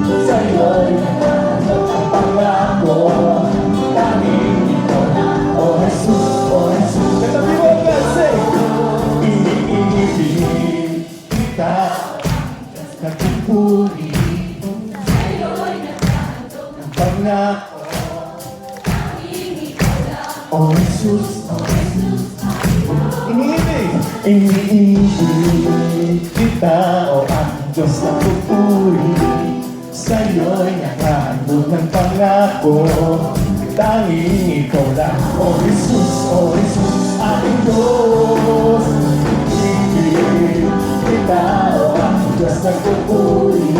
Sa'yo'y nakahandog ang pangako. Tanging ikaw na, O Jesus, O Jesus. Katabi mo agad, say! Iniibig kita, nagpupuri. Sa'yo'y nakahandog ang pangako. Tanging ikaw na, O Jesus, O Jesus. Iniibig kita, O ang Diyos na pupuri. Sa'yo'y nakahandog ng pangako. Tanging ikaw lang, O Jesus, O Jesus, aking Diyos. Iniibig kita, O ang Diyos na pupuri.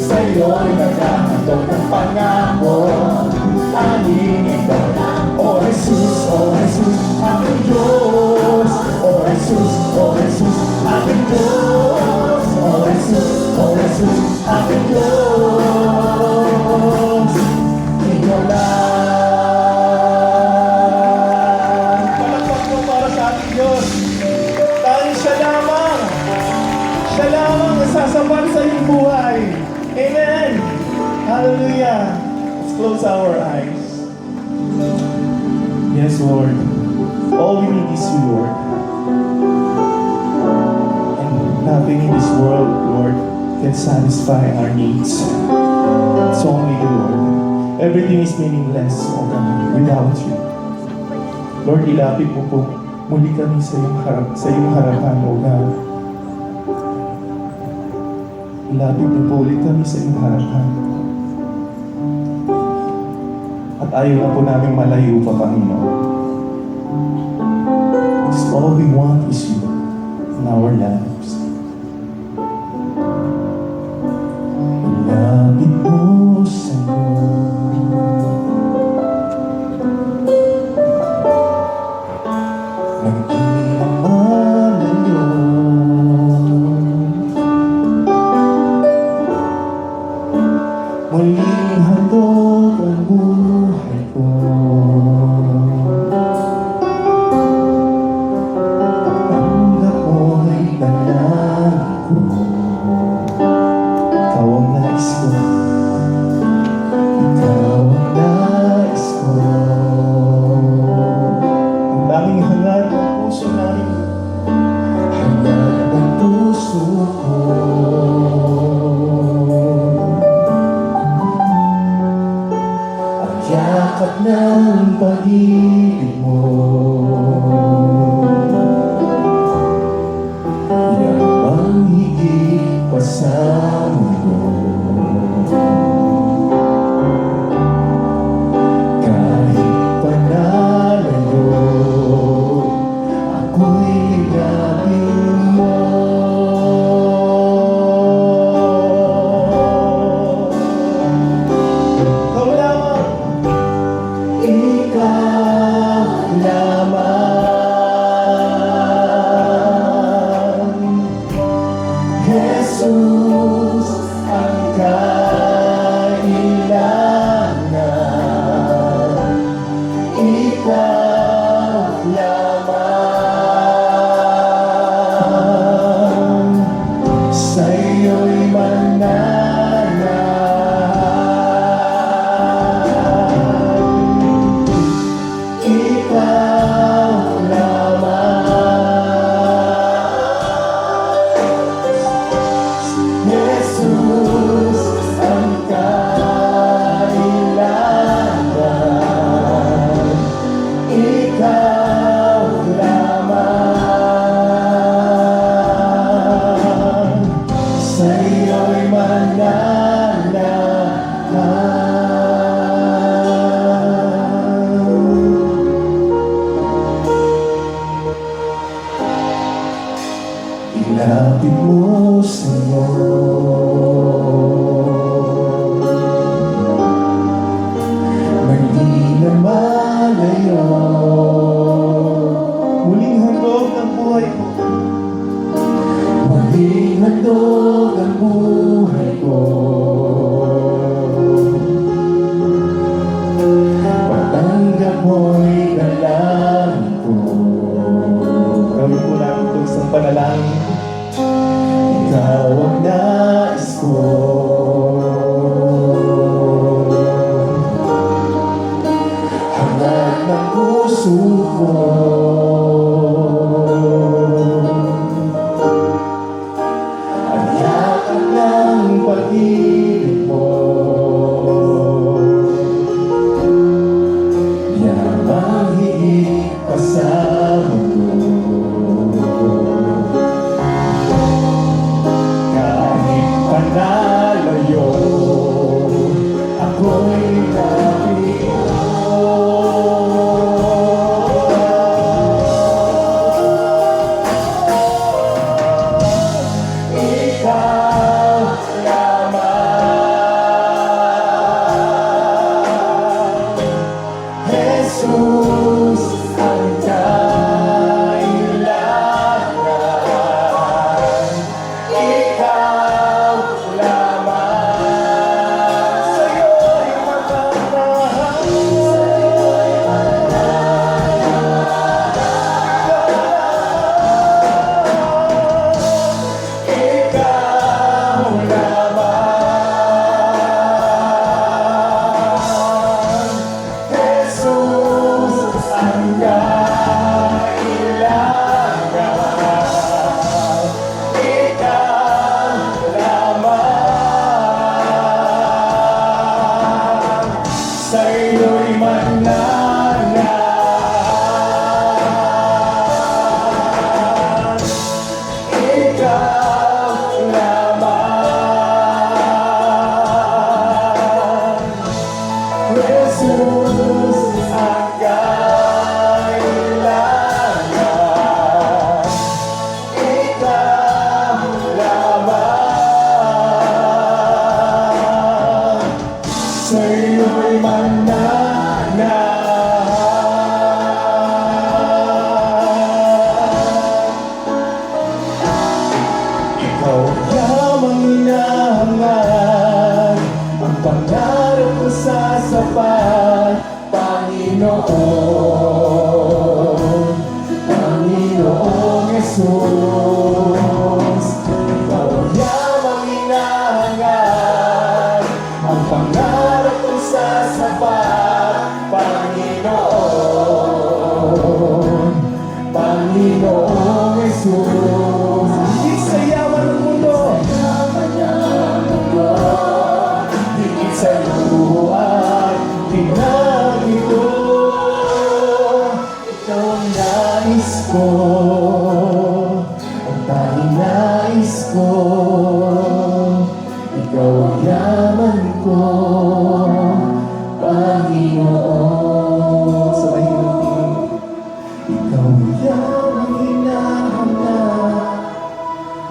Sa'yo'y nakahandog ng pangako. Tanging ikaw lang, O Jesus, O Jesus, aking Diyos. O Jesus, O Jesus, aking Diyos. O Jesus, O Jesus, aking Diyos. Ikaw lang. Palakpak mo para sa ating Diyos. Tanging siya lamang. Siya lamang ang sasambal sa iyong buhay. Amen. Hallelujah. Let's close our eyes. Yes, Lord. All we need is you, Lord. And nothing in this world, Lord, can satisfy our needs. It's only you, Lord. Everything is meaningless, O God, without you. Lord, ilapit mo po muli kami sa iyong harapan, O God. Ilapit mo po ulit kami sa iyong harapan. At ayaw na po namin malayo pa, Panginoon. Just all we want is you in our lives. Ilapit mo sa'yo. Nang di na malayo. Muling handog ang buhay ko. Tanggap mo ay dalangin ko. Ikaw ang nais ko. Ikaw ang nais ko. Ang daming hangat ng puso namin. Hangat ng puso ko. Yakap ng pag-ibig mo. Yamang higit pa sa mundo. Kahit panalayo, ako'y linapin mo. Jesus ang kailangan. Ikaw lamang. Sa'yo'y mananahan. Ikaw Jesus ang kailangan. Ikaw lamang. Sa'yo'y mananahan. Ilapit mo sa'yo. Malayo. Muling handog ang buhay ko. Muling handog ang buhay ko. nalayo, ako'y napito. Ikaw lamang, Jesus, ang kailangan. Ikaw lamang, sa'yo'y matanahang. Ikaw lamang, Jesus, ang kailangan. Ikaw lamang, sa'yo'y mananahan. Ikaw lamang, Jesus, ang kailangan. Ikaw lamang, sa'yo'y mananahan. Ikaw lamang hinahangan, ang pangarap ko sa sapat, Panginoon, Panginoong Jesus. Ikaw lamang hinahangan, ang pangarap ko sa sapat, Panginoon, Panginoong Jesus. Higit sa yaman ng mundo, higit sa luha at pinag-ito, ikaw ang nais ko, ang tanging nais ko. Ikaw ang yaman ko, Panginoon. Sa mahirap tingin, ikaw ang yaman hinahanap,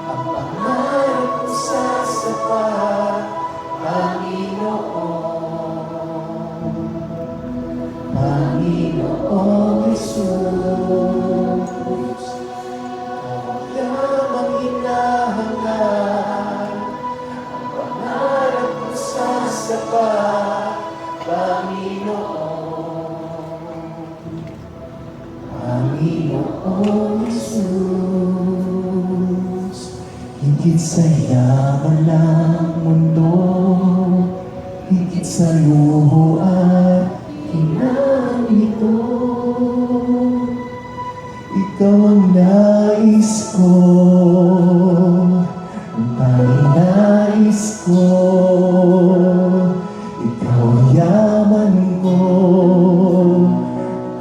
ang pangarap ko sa sapat, Panginoon, Panginoong Jesus. Ikaw lamang hinahanap, ang pangarap ko sa sapat, Panginoon, Panginoong Jesus. Higit sa yaman ng mundo, higit sa luho at hinanito, ikaw ang nais ko, ang tanging nais ko. Ikaw ang yaman ko,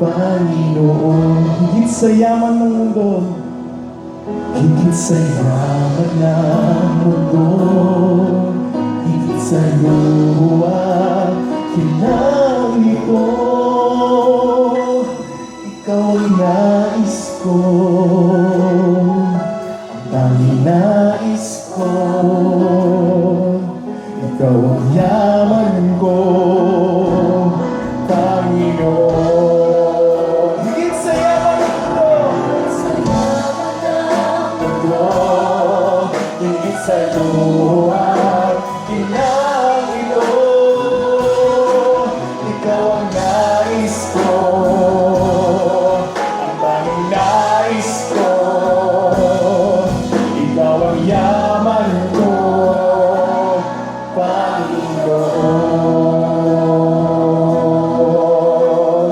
Panginoon. Higit sa yaman ng mundo, higit sa yaman ng mundo, higit sa luha, kinangito, ikaw ang nais ko, ang tanging nais ko. Ikaw ang yaman ko, Panginoon. Higit sa yaman ng mundo, higit sa luha, kinangito, ikaw ang nais ko, ang tanging nais ko. Ikaw ang yaman ko, Panginoon.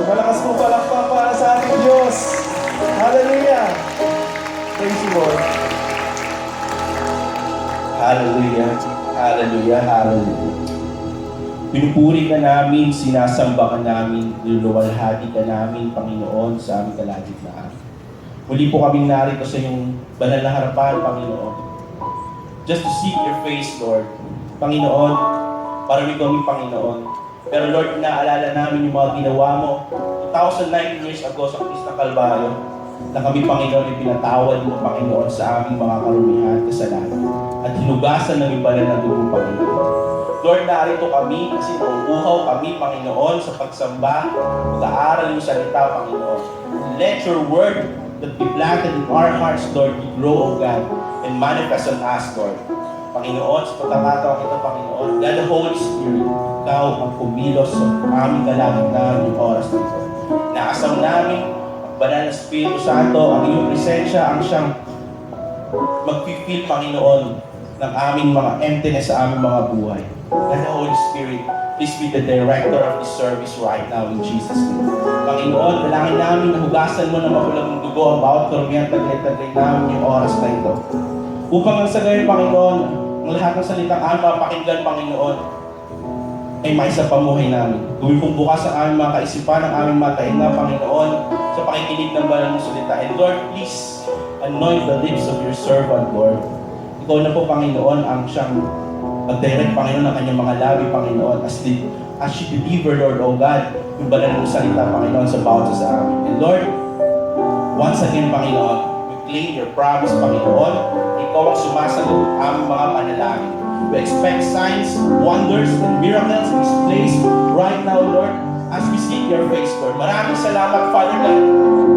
Malakas mo palakpak para sa ating Diyos. Hallelujah! Praise you, Lord. Hallelujah, hallelujah, hallelujah. Pinupuri ka namin, sinasamba ka namin, niluluwalhati ka namin, Panginoon, sa aming kalagitnaan. Muli po kaming narito sa iyong banal na harapan, Panginoon. just to seek your face, Lord. Panginoon, marami kami, Panginoon. Pero Lord, inaalala namin yung mga ginawa mo 2019 years ago sa Krus ng Kalbaryo, na kami, Panginoon, ay pinatawad mo, Panginoon, sa aming mga karumihan at kasalanan at hinugasan ng ibalan ng dugo, Panginoon. Lord, narito kami kasi nauuhaw kami, Panginoon, sa pagsamba, pag-aaral yung salita, Panginoon. Let your word that be planted in our hearts, Lord, be grow, O God, and manifest on us, Lord. Panginoon, sa pagkakataon ito, Panginoon, God the Holy Spirit, Ikaw ang kumilos sa aming kalagitnaan yung oras na ito. Naasam namin ang banal na Espiritu Santo, ang iyong presensya, ang siyang mag-feel, Panginoon, ng aming mga emptiness sa aming mga buhay. God the Holy Spirit, please be the director of this service right now in Jesus' name. Panginoon, dalangin namin na hugasan mo ng makulang dugo ang bawat karumihan, taglay-taglay namin yung oras na ito. Upang ang sa gayon, Panginoon, ang lahat ng salitang aming mapakinggan, Panginoon, ay may sa pamuhay namin. Gawin pong bukas ang aming mga kaisipan, ang aming mga tainga, Panginoon, sa pakikinig ng banal ng salita. And Lord, please, anoint the lips of your servant, Lord. Ikaw na po, Panginoon, ang siyang mag-direct, Panginoon, ng kanyang mga labi, Panginoon, as she deliver, Lord, O God, yung banal ng salita, Panginoon, sa bawat sa amin. And Lord, once again, Panginoon, we claim your promise, Panginoon. Ikaw ang sumasagot aming mga panalangin. We expect signs, wonders, and miracles in this place right now, Lord, as we seek your face, Lord. Maraming salamat, Father God.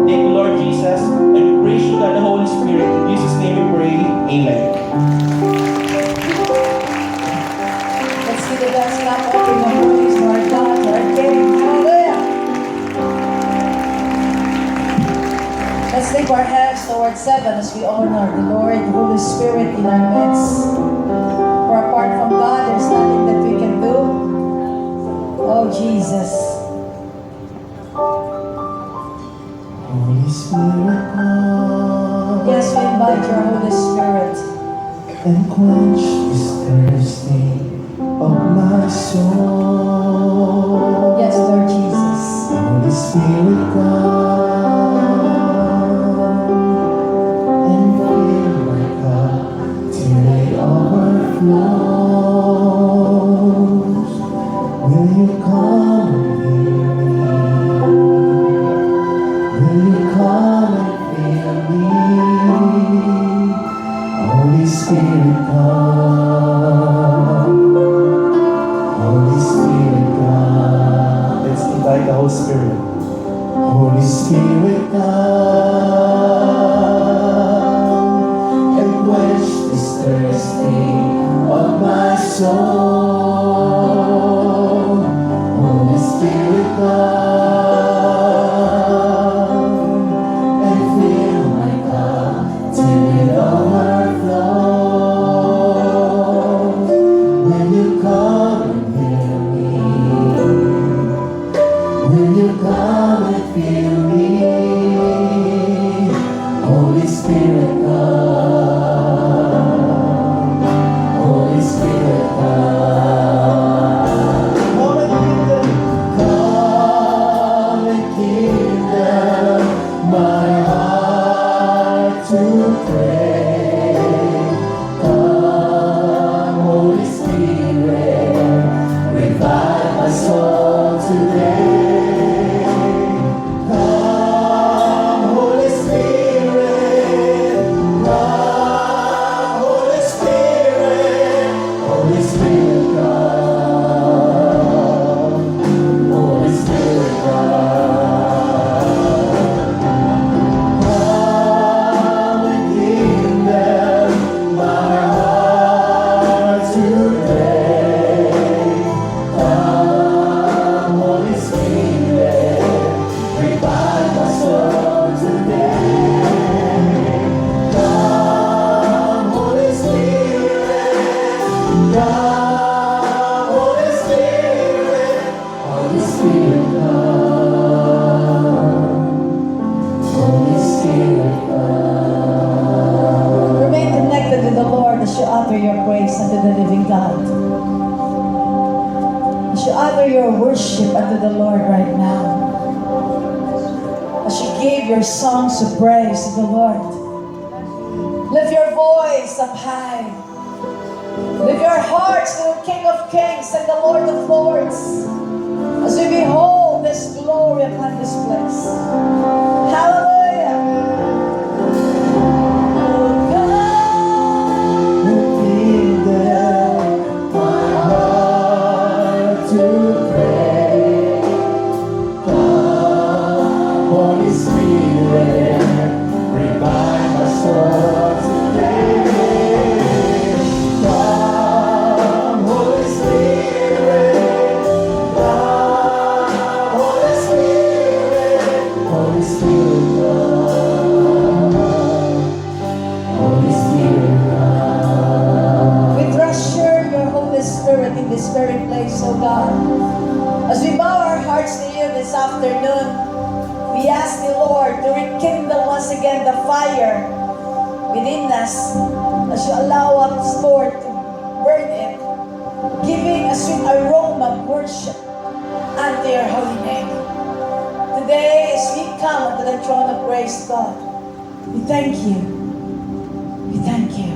Thank you, Lord Jesus, and we praise you, God, the Holy Spirit. In Jesus' name we pray. Amen. Let's give the best clap offering of praise to our God, to our King. Hallelujah. Let's lift our hands towards heaven as we honor the Lord, the Holy Spirit in our midst. For apart from God, there's nothing that we can do. Oh, Jesus. Holy Spirit, come Yes, we invite your Holy Spirit. and quench this thirsting of my soul. Yes, Lord Jesus. Holy Spirit, come and fill my cup till it overflows. Will you come and heal me? Will you come and fill me? Holy Spirit, come. Holy Spirit, come. Let's invite the Holy Spirit. Holy Spirit, come and quench this thirsting of my soul. Holy Spirit, come and fill my cup till it overflows. Will you come and heal me? Will you come and fill me? Holy Spirit, come. Holy Spirit, come. Come and give them my heart to pray. Come, Holy Spirit, revive my soul today. Come, Holy Spirit, come, Holy Spirit, Holy Spirit, come, Holy Spirit, come and give them my heart today. Come, Holy Spirit, revive my soul today. Come, Holy Spirit, come, Holy Spirit, Holy Spirit, come, Holy Spirit, come. Remain connected with the Lord as you utter your praise unto the living God. As you utter your worship unto the Lord right now. As you give your songs of praise to the Lord. Lift your voice up high. Lift your hearts to the King of Kings and the Lord of Lords as we behold this glory upon this place. Hallelujah. Oh God, Reveal them my heart to pray. Come, Holy Spirit, revive my soul today. Come, Holy Spirit, come, Holy Spirit, Holy Spirit, come, Holy Spirit, come. we treasure your Holy Spirit in this very place, oh God. As we bow our hearts to you this afternoon, we ask the Lord to rekindle once again the fire within us as you allow us, Lord, to burn it, giving a sweet aroma of worship unto your holy name. Today, as we come to the throne of grace, God, we thank you. We thank you.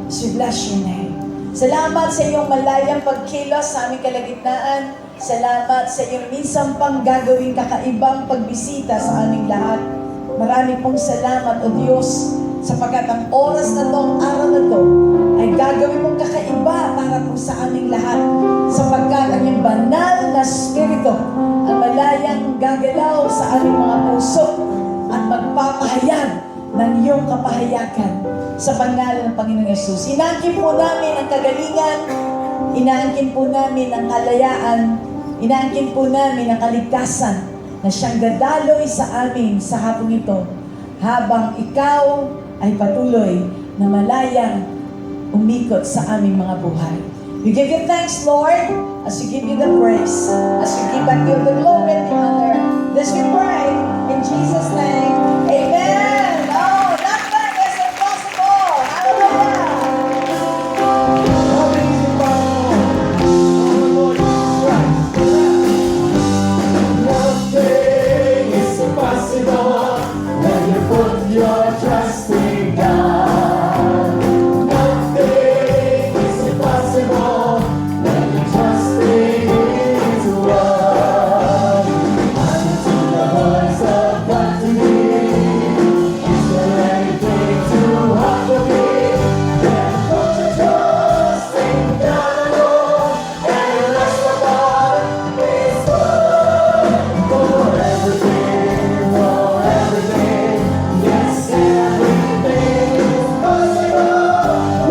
As we bless your name. Salamat sa iyong malayang pagkilos sa aming kalagitnaan. Salamat sa iyong minsan pang gagawing kakaibang pagbisita sa aming lahat. Marami pong salamat, O Diyos, sapagkat ang oras na to, ang araw na to, ay gagawin mong kakaiba para po sa aming lahat. Sapagkat ang iyong banal na Espiritu ang malayang gagalaw sa aming mga puso at magpapahayag ng iyong kapahayagan sa pangalan ng Panginoong Yesus. Inaangkin po namin ang kagalingan, inaangkin po namin ang kalayaan, inaangkin po namin ang kaligtasan na siyang dadaloy sa amin sa hapong ito habang ikaw ay patuloy na malayang umikot sa aming mga buhay. We give you thanks, Lord, as we give you the praise, as we give back you the glory and the honor. This we pray in Jesus' name. Amen. Oh, nothing is impossible. Hallelujah. Nothing is impossible. Lord Jesus Christ. Nothing is impossible when you put your trust in God. Nothing is impossible when you trust in His word. Listen to the voice of God to me. Is there anything too hard for me? Then put your trust in God alone and rest upon His word. For everything, yes, everything is possible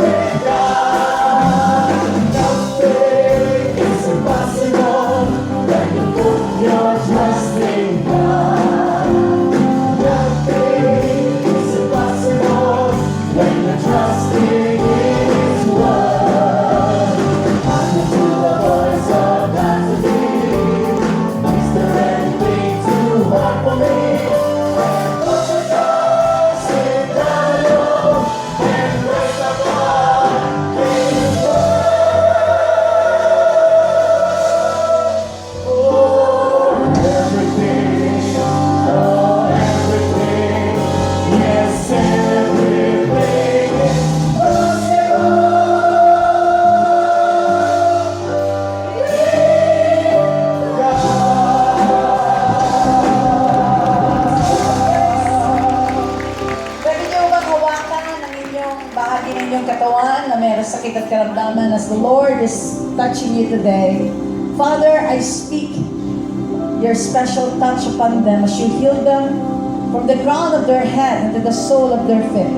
with God. Nothing is impossible when you put your trust in God. Nothing is impossible when you trust in His word. Listen to the voice of God to me. Is there anything too hard for me? Put your trust in God alone and rest upon His word. Oh, everything, yes, everything is possible. Pwede niyo bang hawakan ang inyong bahagi ng inyong katawan na mayroong sakit at karamdaman as the Lord is touching you today. Father, I speak your special touch upon them as you heal them from the crown of their head and to the sole of their feet.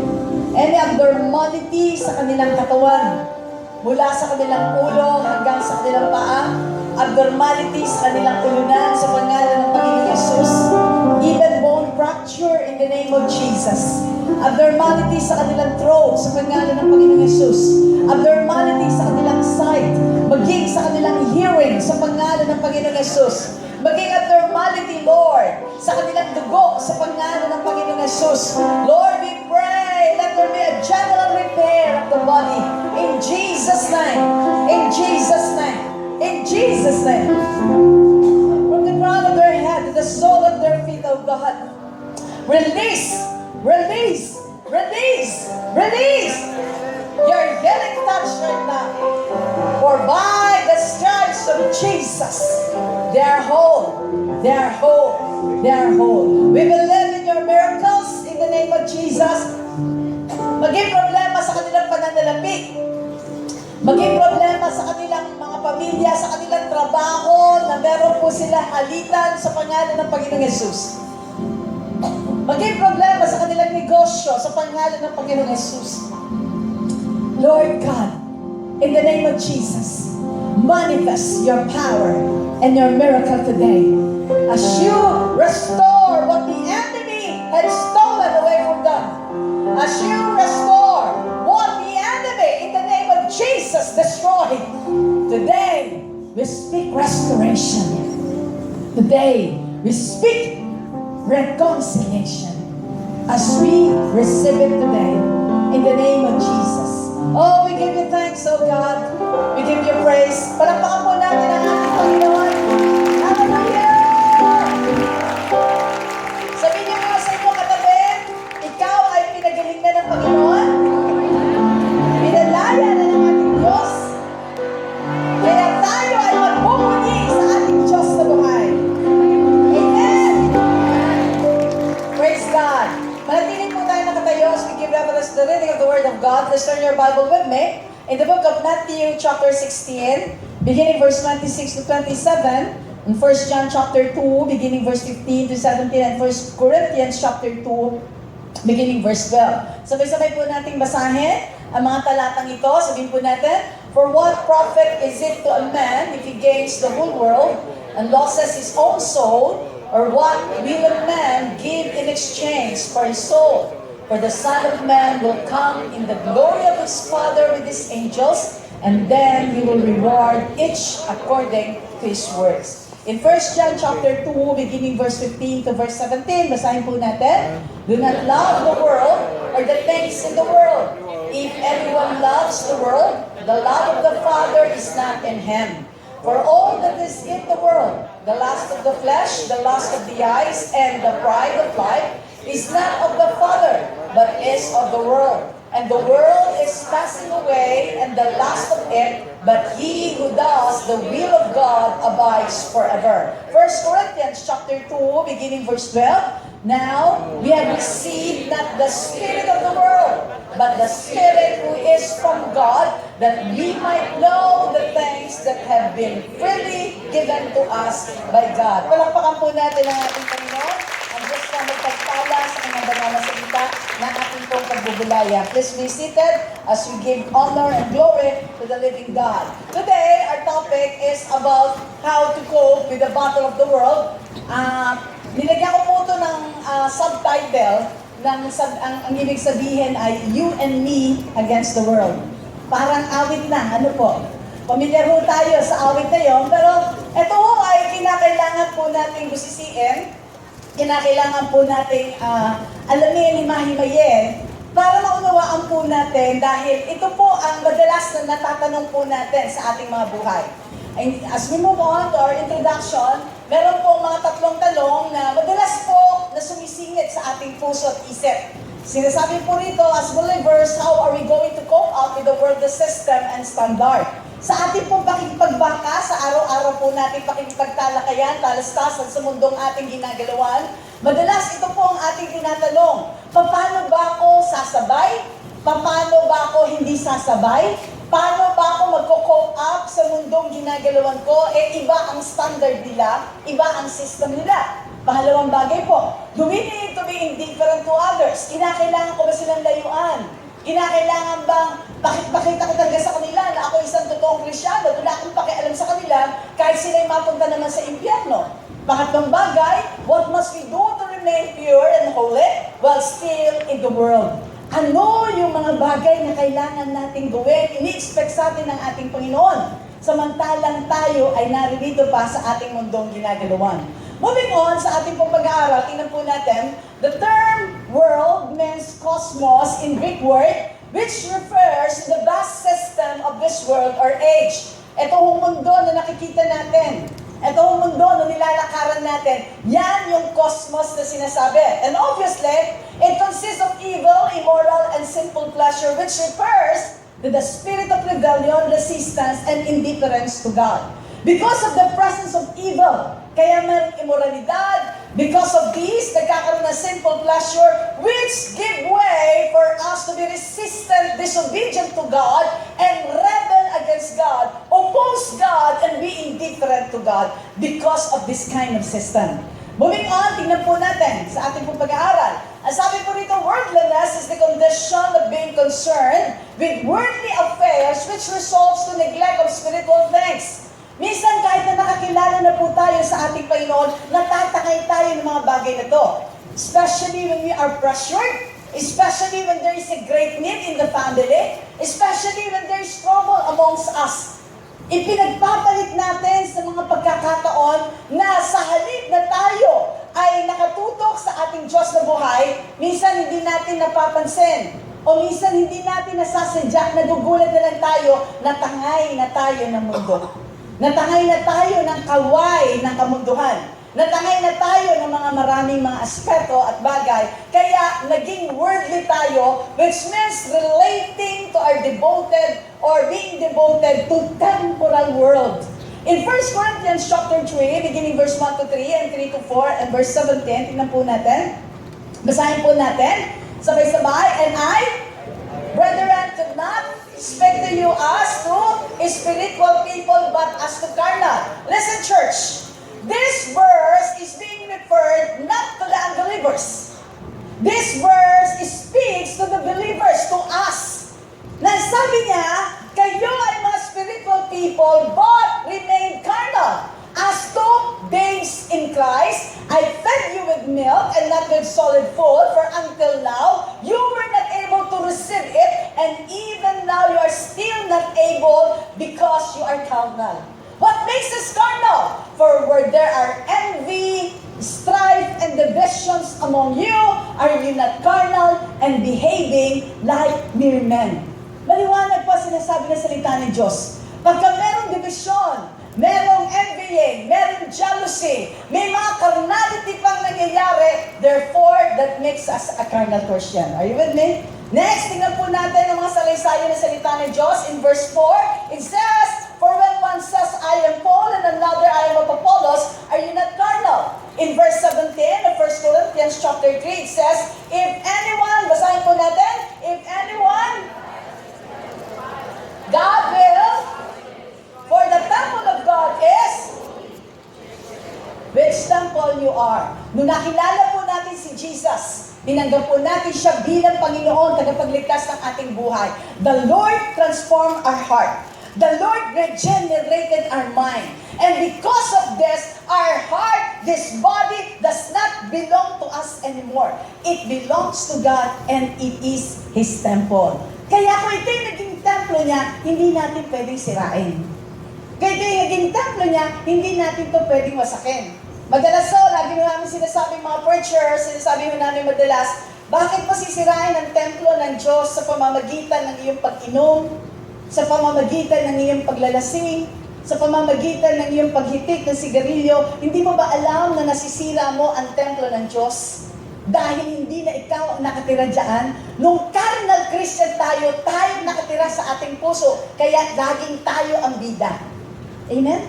Any abnormality sa kanilang katawan, mula sa kanilang ulo hanggang sa kanilang paa, abnormality sa kanilang ulunan sa pangalan ng Panginoong Yesus, even bone fracture in the name of Jesus, abnormality sa kanilang throat sa pangalan ng Panginoong Yesus, abnormality sa kanilang sight, maging sa kanilang hearing sa pangalan ng Panginoong Yesus, maging abnormality, Lord, sa kanilang dugo sa pangalan ng Panginoong Yesus. Lord, we pray, let there be a general repair of the body in Jesus' name, in Jesus' name, in Jesus' name. From the crown of their head to the sole of their feet, oh God, release, release, release, release your healing touch right now. For by the stripes of Jesus, they are whole. They are whole. They are whole. We believe in your miracles in the name of Jesus. Maging problema sa kanilang pananalapi. Maging problema sa kanilang mga pamilya, sa kanilang trabaho, na meron po silang alitan sa pangalan ng Panginoong Yesus. Maging problema sa kanilang negosyo, sa pangalan ng Panginoong Yesus. Lord God, in the name of Jesus, manifest your power and your miracle today. As you restore what the enemy had stolen away from them. As you restore what the enemy, in the name of Jesus, destroyed. Today, we speak restoration. Today, we speak reconciliation. As we receive it today, in the name of Jesus. Oh, we give you thanks, oh God. We give you praise. Palakpakan po natin ang ating Panginoon. Hallelujah! Sabihin niyo nga sa inyong katabi, ikaw ay pinagaling na ng Panginoon. Pinalaya na ng ating Diyos. Kaya tayo ay magpupuni sa ating Diyos na buhay. Amen! Praise God! Manatiling po tayo nakatayo as we give reverence to the reading of the Word of God. Let's turn your Bible with me in the book of Matthew chapter 16, beginning verse 26 to 27, and 1 John chapter 2, beginning verse 15 to 17, and 1 Corinthians chapter 2, beginning verse 12. Sabay-sabay po nating basahin ang mga talatang ito. Sabihin po natin, for what profit is it to a man if he gains the whole world and loses his own soul? Or what will a man give in exchange for his soul? For the Son of Man will come in the glory of his Father with his angels, and then he will reward each according to his works. In 1 John chapter 2, beginning verse 15 to verse 17, basahin po natin, do not love the world or the things in the world. If anyone loves the world, the love of the Father is not in him. For all that is in the world, the lust of the flesh, the lust of the eyes, and the pride of life, is not of the Father, but is of the world. And the world is passing away, and the lust of it, but he who does the will of God abides forever. 1 Corinthians chapter 2, beginning verse 12, now we have received not the spirit of the world, but the Spirit who is from God, that we might know the things that have been freely given to us by God. Palakpakan po natin ang ating Panginoon. Ang Diyos na magpagpala sa kanyang banal na salita ng ating pong pagbubulaya. Please be seated as we give honor and glory to the living God. Today, our topic is about how to cope with the battle of the world. Nilagyan ko po ito ng subtitle ang ibig sabihin ay you and me against the world. Parang awit lang, ano po? Pamilyar ho tayo sa awit na yun, pero ito ho ay kinakailangan po nating busisiin, kinakailangan po nating alamin, himahimayin, para maunawaan po natin dahil ito po ang madalas na natatanong po natin sa ating mga buhay. And as we move on to our introduction, meron po mga tatlong tanong na madalas po na sumisingit sa ating puso at isip. Sinasabi po rito, as believers, how are we going to cope up with the world system and standard? Sa ating pong pakikipagbaka, sa araw-araw po natin pakikipagtalakayan, talastasan sa mundong ating ginagalawan, madalas ito po ang ating tinatanong, paano ba ako sasabay? Paano ba ako hindi sasabay? Paano ba ako magko-cope up sa mundong ginagalawan ko? Iba ang standard nila, iba ang system nila. Pangalawang bagay po, do we need to be indifferent to others? Kinakailangan ko ba silang layuan? Kinakailangan bang pakita ko talaga sa kanila na ako isang totoong Kristyano? Wala akong pakialam sa kanila kahit sila'y mapunta naman sa impyerno. Pangatlong bagay, what must we do to remain pure and holy while still in the world? Ano yung mga bagay na kailangan nating gawin, ini-expect sa atin ng ating Panginoon, samantalang tayo ay naririto pa sa ating mundong ginagalawan. Moving on sa ating pong pag-aaral, tingnan po natin, the term world means cosmos in Greek word, which refers to the vast system of this world or age. Ito ang mundo na nakikita natin. Ito ang mundo na nilalakaran natin. Yan yung cosmos na sinasabi. And obviously, it consists of evil, immoral, and sinful pleasure, which refers to the spirit of rebellion, resistance, and indifference to God. Because of the presence of evil, kaya mayroong immoralidad. Because of this, nagkakaroon ng sinful pleasure, which give way for us to be resistant, disobedient to God, and rebel against God, oppose God, and be indifferent to God because of this kind of system. Moving on, tingnan po natin sa ating pong pag-aaral. Ang sabi po rito, worldliness is the condition of being concerned with worldly affairs which results to neglect of spiritual things. Minsan kahit na nakakilala na po tayo sa ating Panginoon, natatakay tayo ng mga bagay na to. Especially when we are pressured, especially when there is a great need in the family, especially when there is trouble amongst us. Ipinagpapalit natin sa mga pagkakataon na sa halip na tayo ay nakatutok sa ating Diyos na buhay, minsan hindi natin napapansin. O minsan hindi natin nasasadya, nagugulat na lang tayo, natangay na tayo ng mundo. Natangay na tayo ng kaway ng kamunduhan. Natangay na tayo ng mga maraming mga aspeto at bagay. Kaya naging worldly tayo, which means relating to our devoted or being devoted to temporal world. In 1 Corinthians chapter 3, beginning verse 1 to 3 and 3 to 4 and verse 17, tingnan po natin. Basahin po natin. Sabay-sabay. And I, brethren, could not speak to you as to spiritual people, but as to carnal. Listen, church. This verse is being referred not to the unbelievers. This verse speaks to the believers, to us. Nasabi niya, kayo ay mga spiritual people, but remain carnal. As to babes in Christ, I fed you with milk and not with solid food, for until now, you were not able to receive it, and even now you are still not able because you are carnal. What makes us carnal? For where there are envy, strife, and divisions among you, are you not carnal and behaving like mere men? Maliwanag po sinasabi ng salita ng Diyos. Pagka merong division, merong envying, merong jealousy, may mga carnality pang nangyayari, therefore, that makes us a carnal Christian. Are you with me? Next, tingnan po natin ang mga salaysayan ng salita ng Diyos. In verse 4, it says, for when one says, I am Paul, and another, I am Apollos, are you not carnal? In verse 17 of 1 Corinthians chapter 3, it says, if anyone, basahin po natin, if anyone, God will, for the temple of God is, which temple you are. Nung nakilala po natin si Jesus, binanggap po natin siya bilang Panginoon, tagapagligtas ng ating buhay. The Lord transformed our heart. The Lord regenerated our mind. And because of this, our heart, this body, does not belong to us anymore. It belongs to God and it is His temple. Kaya kung ito yung naging templo niya, hindi natin pwedeng sirain. Kaya ito yung naging templo niya, hindi natin ito pwedeng wasakin. Madalas lagi mo namin sinasabi mga preachers, sinasabi mo namin madalas, bakit mo sisirain ang templo ng Diyos sa pamamagitan ng iyong pag-inom, sa pamamagitan ng iyong paglalasing, sa pamamagitan ng iyong paghitik ng sigarilyo? Hindi mo ba alam na nasisira mo ang templo ng Diyos? Dahil hindi na ikaw ang nakatira dyan. Nung carnal Christian tayo nakatira sa ating puso, kaya laging tayo ang bida. Amen?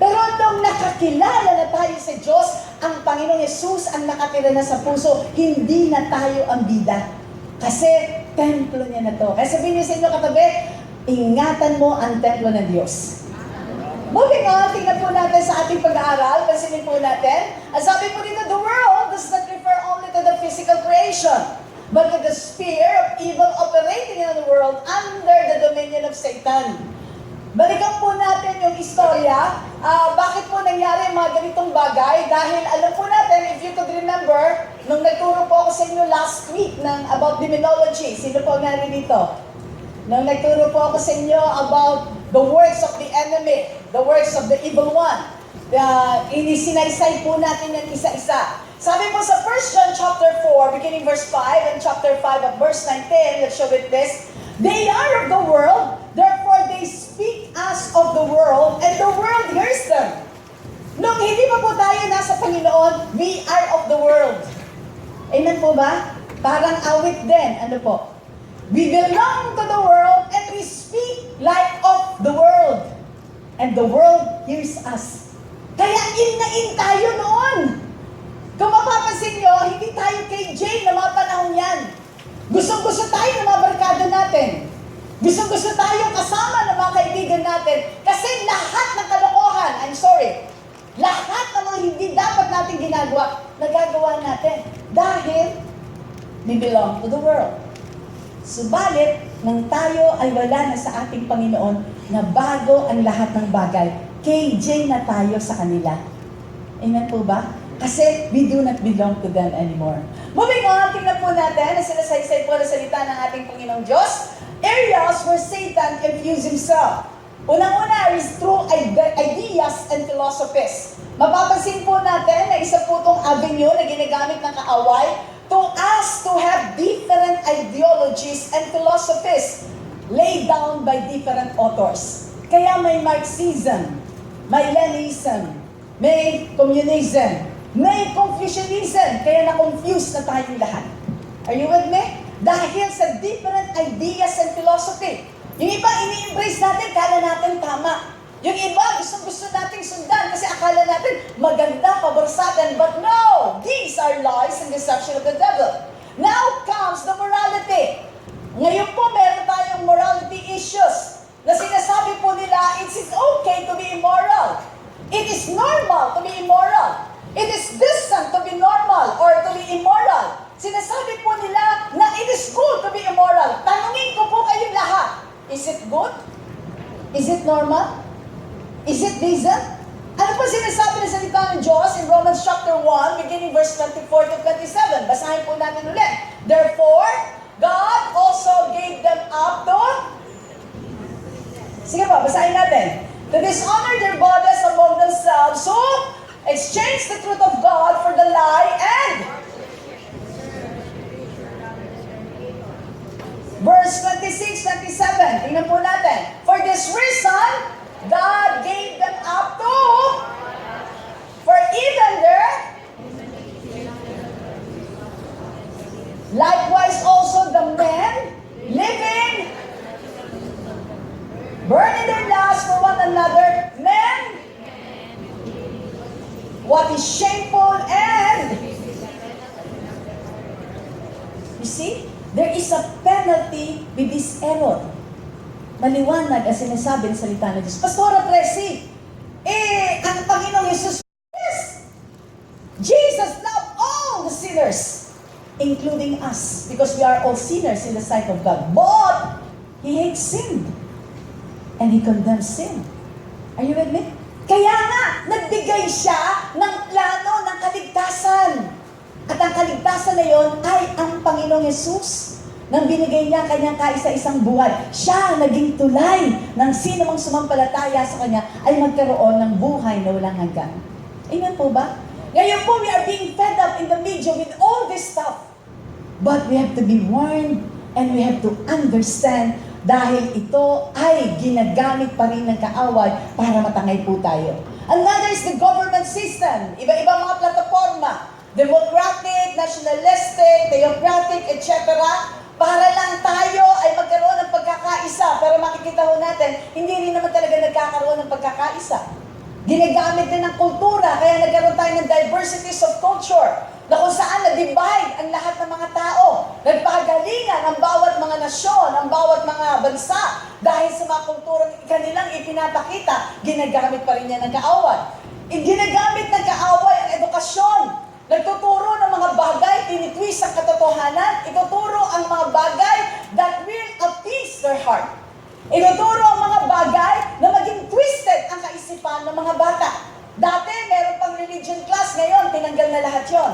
Pero nung nakakilala na tayo sa Diyos, ang Panginoong Yesus ang nakatira na sa puso, hindi na tayo ang bida. Kasi templo niya na to. Kaya sabihin niyo sa inyo katabi, ingatan mo ang templo ng Diyos. Moving on, tingnan po natin sa ating pag-aaral, pansinin po natin. Ang sabi po dito, the world does not refer only to the physical creation, but to the sphere of evil operating in the world under the dominion of Satan. Balikan po natin yung istorya, bakit po nangyari mga ganitong bagay, dahil alam po natin, if you could remember, nung nagturo po ako sa inyo last week about demonology, sino po narito? Nung nagturo po ako sa inyo about the works of the enemy, the works of the evil one. Inisinaysay po natin yan isa-isa. Sabi po sa 1 John chapter 4, beginning verse 5, and chapter 5 at verse 19, let's show it this. They are of the world, therefore they speak as of the world, and the world hears them. Nung hindi pa po tayo nasa Panginoon, we are of the world. Amen po ba? Parang awit din. Ano po? We belong to the world and we light of the world. And the world hears us. Kaya in na in tayo noon. Kung mapapansin nyo, hindi tayo KJ na mga panahon yan. Gustong-gusto tayo ng mga barkada natin. Gustong-gusto tayong kasama ng mga kaibigan natin. Kasi lahat ng kalokohan, lahat ng mga hindi dapat natin ginagawa, nagagawa natin. Dahil we belong to the world. Subalit, nang tayo ay wala na sa ating Panginoon, na bago ang lahat ng bagay, KJ na tayo sa kanila. Amen po ba? Kasi we do not belong to them anymore. Moving on, tingnan po natin na sinasaysay po na salita ng ating Panginoong Diyos. Areas where Satan confused himself. Unang-una is through ideas and philosophies. Mapapansin po natin na isa po itong avenue na ginagamit ng kaaway to us to have different ideologies and philosophies laid down by different authors. Kaya may Marxism, may Leninism, may Communism, may Confucianism. Kaya na-confuse na tayong lahat. Are you with me? Dahil sa different ideas and philosophy. Yung iba, ini-embrace natin, kala natin tama. Yung iba, gusto natin sundan kasi akala natin maganda, pabor sa atin. But no! These are lies and deception of the devil. Now comes the morality. Ngayon po, meron tayong morality issues na sinasabi po nila, it is okay to be immoral. It is normal to be immoral. It is decent to be normal or to be immoral. Sinasabi po nila na it is good to be immoral. Tanungin ko po kayong lahat. Is it good? Is it normal? Is it decent? Ano po sinasabi ng salita ng Diyos in Romans chapter 1, beginning verse 24 to 27? Basahin po natin ulit. Therefore, God also gave them up to... Sige po, basahin natin. To dishonor their bodies among themselves, who exchanged the truth of God for the lie and... Verse 26, 27. Tingnan po natin. For this reason, God gave them up to... For even their... Likewise also the men living... Burning their lust for one another. Men... What is shameful and... You see? There is a penalty with this error. Maliwanag ang sinasabi ng salita ng Diyos. Pastora Tracy, ang Panginoong Jesus, yes, Jesus loved all the sinners, including us, because we are all sinners in the sight of God. But, He hates sin, and He condemns sin. Are you with me? Kaya nga, nagbigay siya ng plano ng kaligtasan. At ang kaligtasan na yon ay ang Panginoong Yesus. Nang binigay niya kanyang kaisa-isang buhay, siya naging tulay ng sino mang sumampalataya sa Kanya ay magkaroon ng buhay na walang hanggan. Amen po ba? Ngayon po, we are being fed up in the media with all this stuff. But we have to be warned and we have to understand dahil ito ay ginagamit pa rin ng kaaway para matangay po tayo. Another is the government system. Iba-ibang mga plataforma. Democratic, nationalistic, theocratic, etc. Para lang tayo ay magkaroon ng pagkakaisa. Pero makikita ho natin, hindi rin naman talaga nagkakaroon ng pagkakaisa. Ginagamit din ng kultura, kaya nagkaroon tayo ng diversities of culture, na kung saan na-divide ang lahat ng mga tao. Nagpagalingan ang bawat mga nasyon, ang bawat mga bansa, dahil sa mga kulturang kanilang ipinapakita, ginagamit pa rin niya ng kaaway. Ginagamit ng kaaway ang edukasyon. Nagtuturo ng mga bagay, tinitwist ang katotohanan, ituturo ang mga bagay that will appease their heart. Ituturo ang mga bagay na maging twisted ang kaisipan ng mga bata. Dati, meron pang religion class, ngayon, tinanggal na lahat yon.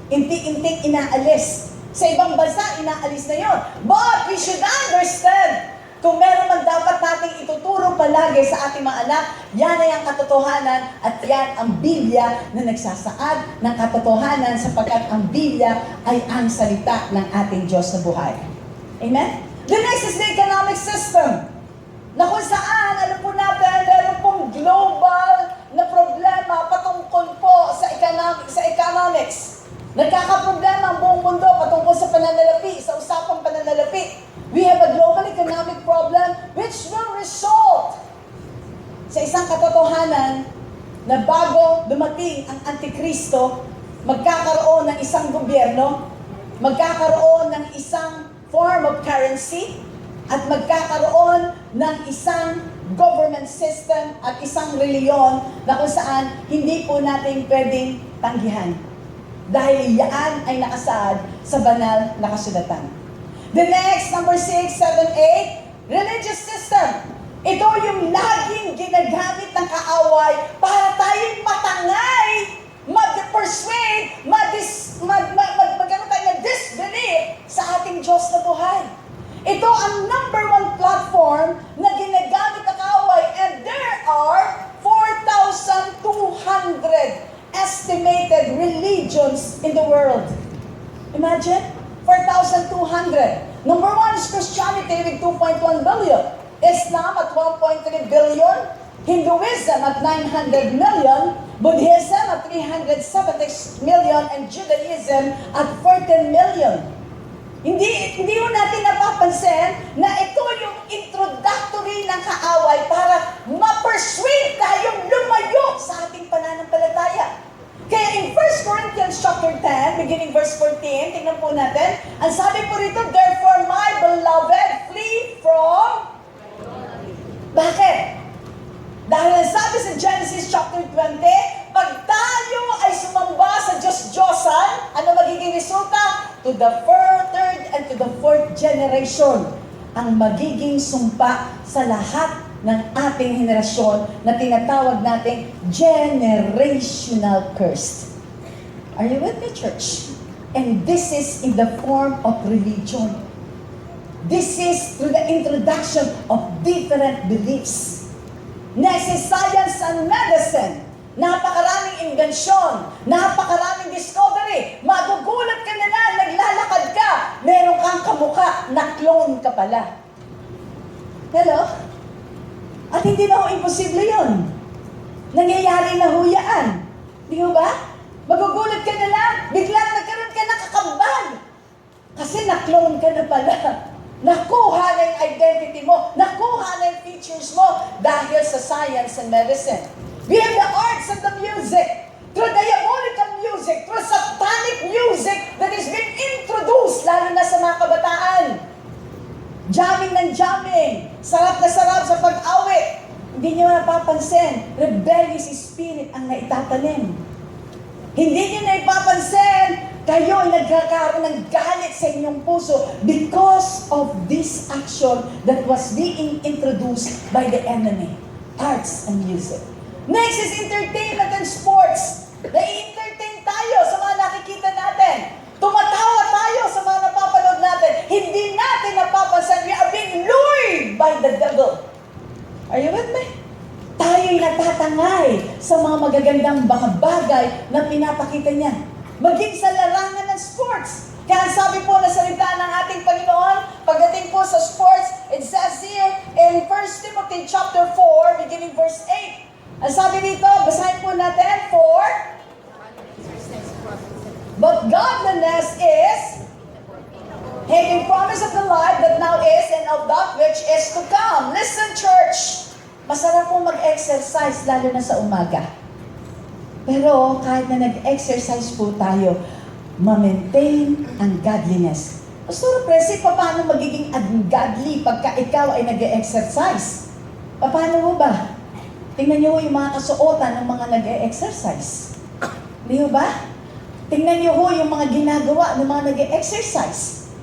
Inti-inting inaalis. Sa ibang bansa, inaalis na yon. But we should understand, kung meron man dapat nating ituturo palagi sa ating mga anak, yan ay ang katotohanan at yan ang Biblia na nagsasaad ng katotohanan sapagkat ang Biblia ay ang salita ng ating Diyos na buhay. Amen? The next is the economic system. Na kung saan, alam po natin, meron pong global na problema patungkol po sa economics. Nagkakaproblema ang buong mundo patungkol sa pananalapi, sa usapang pananalapi. We have a global economic problem which will sa isang katotohanan na bago dumating ang Antikristo, magkakaroon ng isang gobyerno, magkakaroon ng isang form of currency, at magkakaroon ng isang government system at isang reliyon na kung saan hindi po natin pwedeng tanggihan. Dahil yan ay nakasaad sa banal na kasulatan. The next, number 6, 7, 8, religious system. Ito yung laging ginagamit ng kaaway para tayong matangay, mag-persuade, magkaroon tayo ng disbelief sa ating Diyos na buhay. Ito ang number 1 platform na ginagamit ng kaaway, and there are 4,200 estimated religions in the world. Imagine, 4,200. Number 1 is Christianity with 2.1 billion. Islam at 1.3 billion. Hinduism at 900 million. Buddhism at 370 million. And Judaism at 14 million. Hindi mo natin napapansin na ito yung introductory ng kaaway para ma-persuade tayong lumayo sa ating pananampalataya. Kaya in 1 Corinthians chapter 10, beginning verse 14, tingnan po natin, ang sabi po rito, therefore my beloved, flee from... Bakit? Dahil ang sabi sa Genesis chapter 20, pag tayo ay sumamba sa Diyos-Diyosan, ano magiging resulta? To the third and to the fourth generation, ang magiging sumpa sa lahat ng ating henerasyon na tinatawag nating generational curse. Are you with me, church? And this is in the form of religion. This is through the introduction of different beliefs. Next is science and medicine. Napakaraming inbensyon, napakaraming discovery. Magugulat ka na naglalakad ka, meron kang kamuka, na-clone ka pala. Hello? At hindi na ho imposible yun. Nangyayari na huyaan. Di ba? Magugulat ka na lang, biglang nagkaroon ka ng kakambal. Kasi na-clone ka na pala. Nakuha na yung identity mo, nakuha na yung features mo dahil sa science and medicine. We have the arts and the music, through diabolical music, through satanic music that is being introduced, lalo na sa mga kabataan. Jamming ng jamming, sarap na sarap sa pag-awit. Hindi niyo napapansin, rebellious spirit ang naitatanim. Hindi niyo naipapansin, kayo ay nagkakaroon ng galit sa inyong puso because of this action that was being introduced by the enemy. Arts and music. Next is entertainment and sports. Nai-entertain tayo sa mga nakikita natin. Tumatawa tayo sa mga napapanood natin. Hindi natin napapansin, we are being lured by the devil. Are you with me? Tayo'y natatangay sa mga magagandang mga bagay na pinapakita niya. Maging sa larangan ng sports. Kaya sabi po na salita ng ating Panginoon, pagdating po sa sports, it says here in 1 Timothy chapter 4, beginning verse 8. Ang sabi dito, basahin po natin, for but godliness is having promise of the life that now is and of that which is to come. Listen, church, masarap po mag-exercise lalo na sa umaga. Pero kahit na nag-exercise po tayo, ma-maintain ang godliness. Pastor Presi, paano magiging ungodly pagka ikaw ay nag-exercise? Paano mo ba? Tingnan niyo yung mga kasuotan ng mga nag-exercise. Di ba? Tingnan niyo yung mga ginagawa ng mga nag-exercise.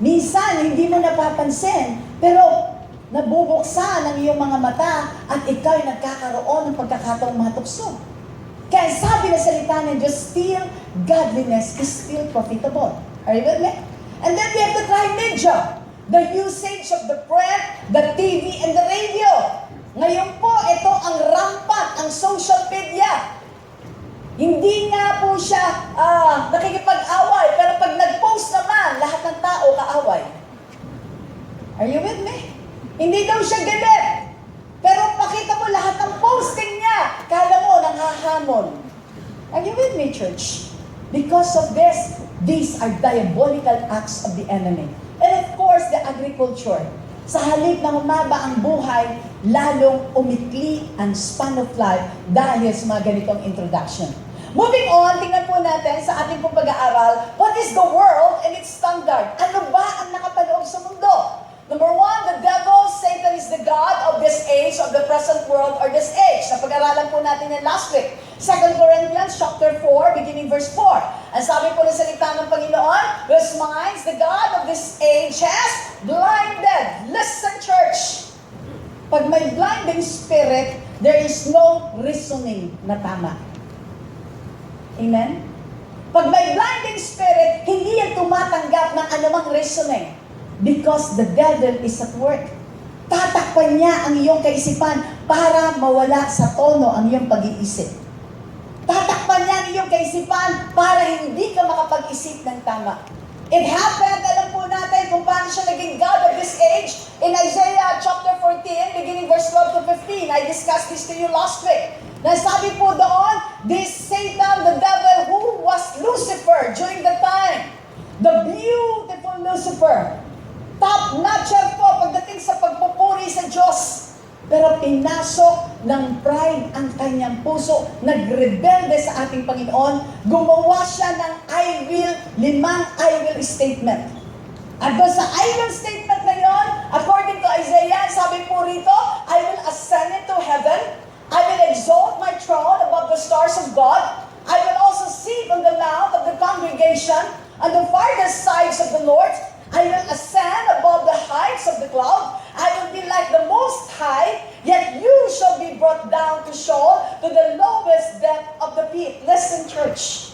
Minsan, hindi mo napapansin, pero nabubuksan ang iyong mga mata at ikaw ay nagkakaroon ng pagkakataong matukso. Kaya sabi na salita ng Diyos, still, godliness is still profitable. Are you with me? And then we have to try media. The usage of the print, the TV, and the radio. Ngayon po, ito ang rampant, ang social media. Hindi nga po siya nakikipag-away, pero pag nag-post naman, lahat ng tao kaaway. Are you with me? Hindi daw siya galit. Pero pakita mo lahat ng posting niya, kala mo nanghahamon. Are you with me, church? Because of this, these are diabolical acts of the enemy. And of course, the agriculture. Sa halip na humaba ang buhay, lalong umitli ang span of life dahil sa mga ganitong introduction. Moving on, tingnan po natin sa ating pong pag-aaral, what is the world and its standard? Ano ba ang nakapaloob sa mundo? Number one, the devil, Satan is the God of this age, of the present world, or this age. Napag-aralan po natin yan last week. 2 Corinthians chapter 4, beginning verse 4. Ang sabi po ng salita ng Panginoon, whose minds the God of this age has blinded. Listen, church. Pag may blinding spirit, there is no reasoning na tama. Amen? Pag may blinding spirit, hindi yan tumatanggap ng anumang reasoning. Because the devil is at work. Tatakpan niya ang iyong kaisipan para mawala sa tono ang iyong pag-iisip. Tatakpan niya ang iyong kaisipan para hindi ka makapag-isip ng tama. It happened, alam po natin kung paano siya naging God of this age. In Isaiah chapter 14, beginning verse 12 to 15, I discussed this to you last week. Nasabi po doon, this Satan, the devil, who was Lucifer during the time, the beautiful Lucifer, top-notcher po pagdating sa pagpupuri sa Diyos. Pero pinasok ng pride ang kanyang puso, nagrebelde sa ating Panginoon, gumawa siya ng limang I will statement. At doon sa I will statement na yon, according to Isaiah, sabi po rito, I will ascend into heaven, I will exalt my throne above the stars of God, I will also sit on the mount of the congregation, on the farthest sides of the Lord, I will ascend above the heights of the cloud. I will be like the Most High, yet you shall be brought down to Sheol, to the lowest depth of the pit. Listen, church.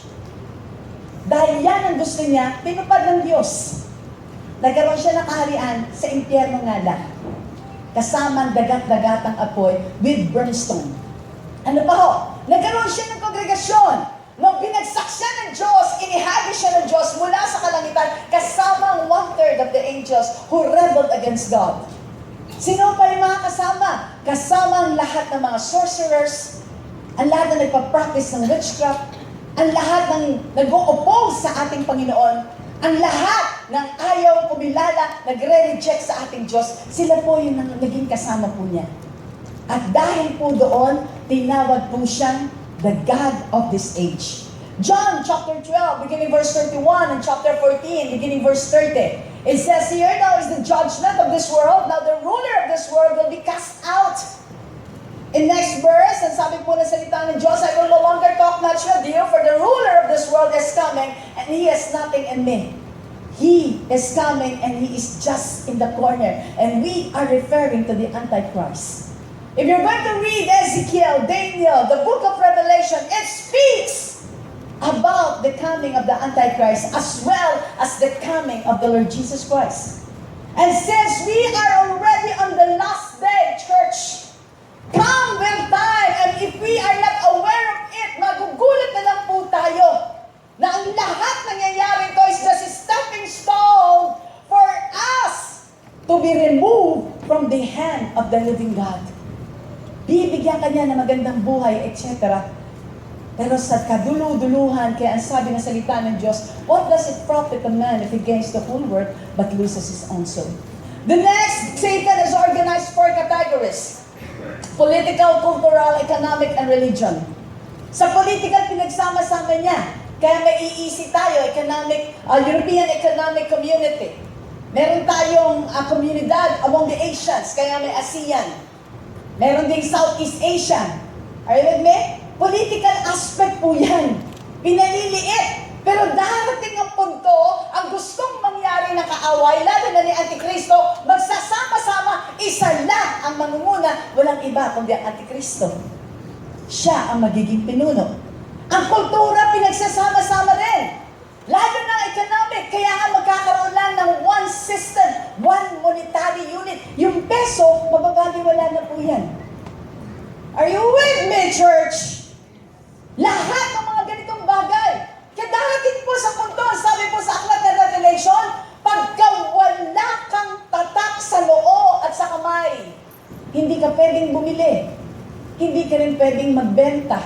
Dahil yan ang gusto niya, tinupad ng Diyos. Nagkaroon siya ng kaharian sa impyerno nga lang. Kasamang dagat-dagatang apoy with brimstone. Ano pa ho? Nagkaroon siya ng kongregasyon. Nung binagsak siya ng Diyos, inihagi siya ng Diyos mula sa kalangitan, kasamang 1/3 of the angels who rebelled against God. Sino pa yung mga kasama? Kasama ang lahat ng mga sorcerers, ang lahat na nagpa-practice ng witchcraft, ang lahat ng nag-o-oppose sa ating Panginoon, ang lahat ng ayaw kumilala, nagre-reject sa ating Diyos, sila po yung naging kasama po niya. At dahil po doon, tinawag po siyang the God of this age. John chapter 12, beginning verse 31, and chapter 14, beginning verse 30. It says here, now is the judgment of this world. Now the ruler of this world will be cast out. In next verse, ang sabi po ng salita ng Diyos, I will no longer talk much with you, for the ruler of this world is coming, and he has nothing in me. He is coming, and he is just in the corner. And we are referring to the Antichrist. If you're going to read Ezekiel, Daniel, the book of Revelation, it speaks about the coming of the Antichrist as well as the coming of the Lord Jesus Christ. And since we are already on the last day, church, come will time, and if we are not aware of it, magugulat na lang po tayo na ang lahat nangyayari ito is just a stepping stone for us to be removed from the hand of the living God. Bibigyan ka niya ng magandang buhay, etc. Pero sa kadulu-duluhan, kaya ang sabi ng salita ng Diyos, what does it profit a man if he gains the whole world but loses his own soul? The next, Satan is organized 4 categories. Political, cultural, economic, and religion. Sa political, pinagsama-sama niya. Kaya may EEC tayo, European Economic Community. Meron tayong komunidad among the Asians, kaya may ASEAN. Meron ding Southeast Asian. Are you with me? Political aspect po yan. Pinaliliit. Pero darating ang punto, ang gustong mangyari na kaaway, lalo na ni Antikristo, magsasama-sama, isa lang ang mangunguna, walang iba kundi ang Antikristo. Siya ang magiging pinuno. Ang kultura, pinagsasama-sama rin. Lalo na economic, kaya nga magkakaroon lang ng one system, one monetary unit. Yung peso, mababaliwala na po yan. Are you with me, church? Lahat ng mga ganitong bagay. Kaya darating po sa punto, sabi po sa aklat ng Revelation, pagka wala kang tatak sa noo at sa kamay, hindi ka pwedeng bumili. Hindi ka rin pwedeng magbenta.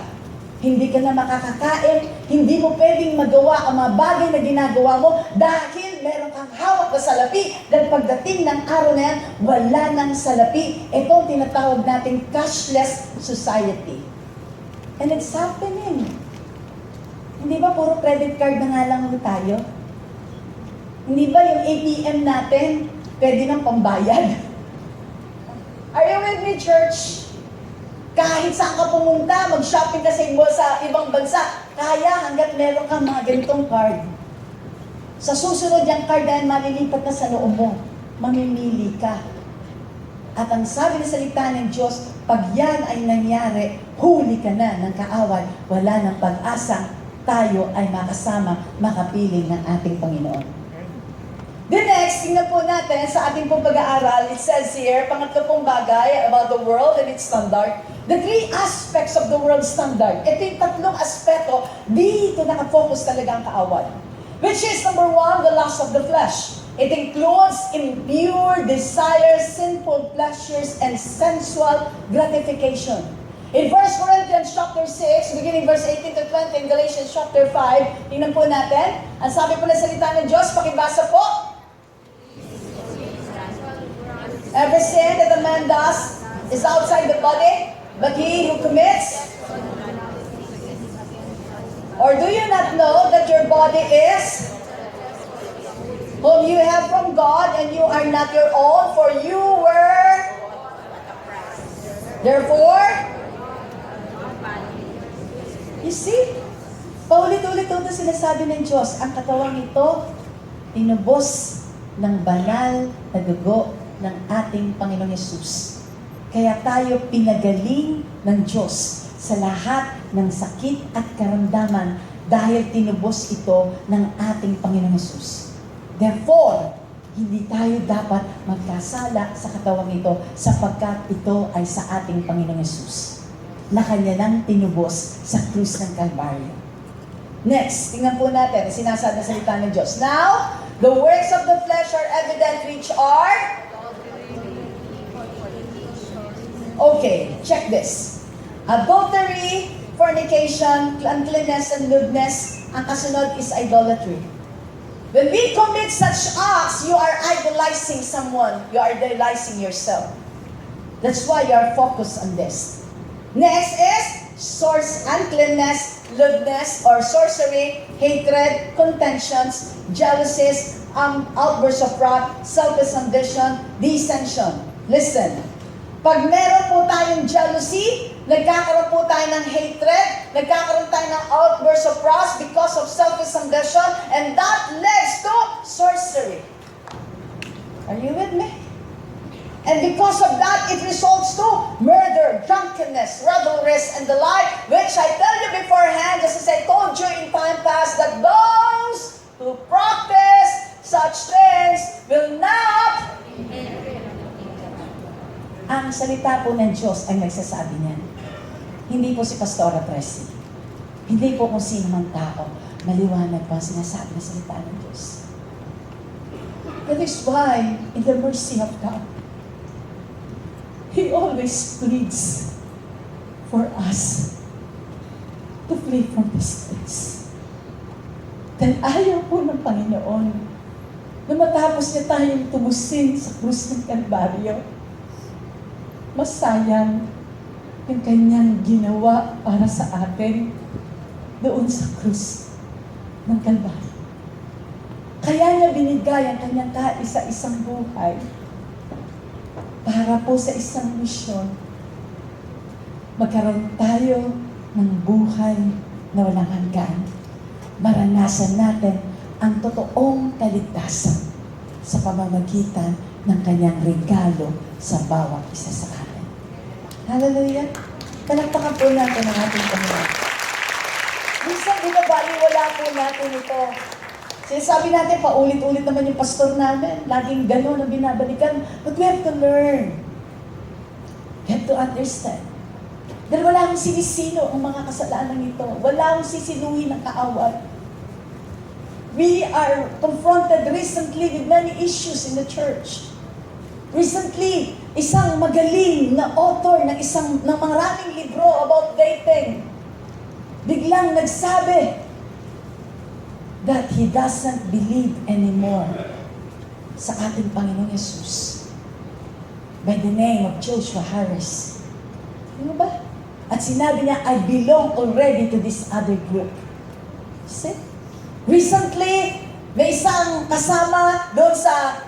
Hindi ka na makakakain, hindi mo pwedeng magawa ang mga bagay na ginagawa mo dahil meron kang hawak na salapi. Dahil pagdating ng araw na yan, wala nang salapi. Ito ang tinatawag nating cashless society. And it's happening. Hindi ba puro credit card na nga lang tayo? Hindi ba yung ATM natin, pwede nang pambayad? Are you with me, church? Kahit saan ka pumunta, mag-shopping ka sa ibang bansa, kaya hanggat meron kang mga ganitong card. Sa susunod yung card na yan, malilipat na sa loob mo. Mamimili ka. At ang sabi ng salita ng Diyos, pag yan ay nangyari, huli ka na ng kaaway, wala ng pag-asang tayo ay makasama, makapiling ng ating Panginoon. The next, tingnan po natin sa ating pong pag-aaral, it says here, pangatlo pong bagay about the world and its standard. The three aspects of the world standard. Ito yung tatlong aspeto, dito nakafocus talaga ang kaaway. Which is number one, the lust of the flesh. It includes impure desires, sinful pleasures, and sensual gratification. In 1 Corinthians chapter 6, beginning verse 18 to 20, in Galatians chapter 5, tingnan po natin. Ang sabi po ng salita ng Diyos, pakibasa po. Every sin that a man does is outside the body, but he who commits. Or do you not know that your body is whom you have from God, and you are not your own, for you were, therefore, you see, paulit-ulit ito sinasabi ng Diyos, ang katawang ito, tinubos ng banal na dugo ng ating Panginoong Yesus. Kaya tayo pinagaling ng Diyos sa lahat ng sakit at karamdaman dahil tinubos ito ng ating Panginoong Yesus. Therefore, hindi tayo dapat magkasala sa katawang ito sapagkat ito ay sa ating Panginoong Yesus na Kanya nang tinubos sa krus ng Kalbaryo. Next, tingnan po natin, sinasabi na salita ng Diyos. Now, the works of the flesh are evident, which are... Okay, check this. Adultery, fornication, uncleanness, and lewdness. Ang kasunod is idolatry. When we commit such acts, you are idolizing someone. You are idolizing yourself. That's why you are focused on this. Next is uncleanness, lewdness, or sorcery, hatred, contentions, jealousies, outbursts of wrath, selfish ambition, dissension. Listen. Pag meron po tayong jealousy, nagkakaroon po tayo ng hatred, nagkakaroon tayo ng outbursts of wrath because of selfish ambition, and that leads to sorcery. Are you with me? And because of that, it results to murder, drunkenness, revelries, and the like, which I tell you beforehand, just as I told you in time past, that those who practice such things will not. Ang salita po ng Diyos ay nagsasabi niyan. Hindi po si Pastora Presley. Hindi po kung sino man tao. Maliwanag po ang sinasabi ng salita ng Diyos. That is why, in the mercy of God, He always pleads for us to flee from this place. Dahil ayaw po ng Panginoon na matapos niya tayong tumusin sa krus ng Kalbaryo, masayang yung kanyang ginawa para sa atin doon sa krus ng Kalbaryo. Kaya niya binigay ang kanyang kaisa-isang buhay para po sa isang misyon. Magkaroon tayo ng buhay na walang hanggan. Maranasan natin ang totoong kaligtasan sa pamamagitan ng kanyang regalo sa bawat isa sa atin. Hallelujah! Palakpakan po natin ang ating Panginoon. Minsan, binabaliwala po natin ito. Sinasabi natin, paulit-ulit naman yung pastor namin. Laging gano'n ang binabalikan. But we have to learn. We have to understand. Dahil wala akong sinisino ang mga kasalanan ito. Wala akong sisinuhin ng kaaway. We are confronted recently with many issues in the church. Recently, isang magaling na author ng maraming libro about dating, biglang nagsabi, that he doesn't believe anymore sa ating Panginoong Jesus by the name of Joshua Harris. Ano ba? At sinabi niya, I belong already to this other group. See? Recently, may isang kasama doon sa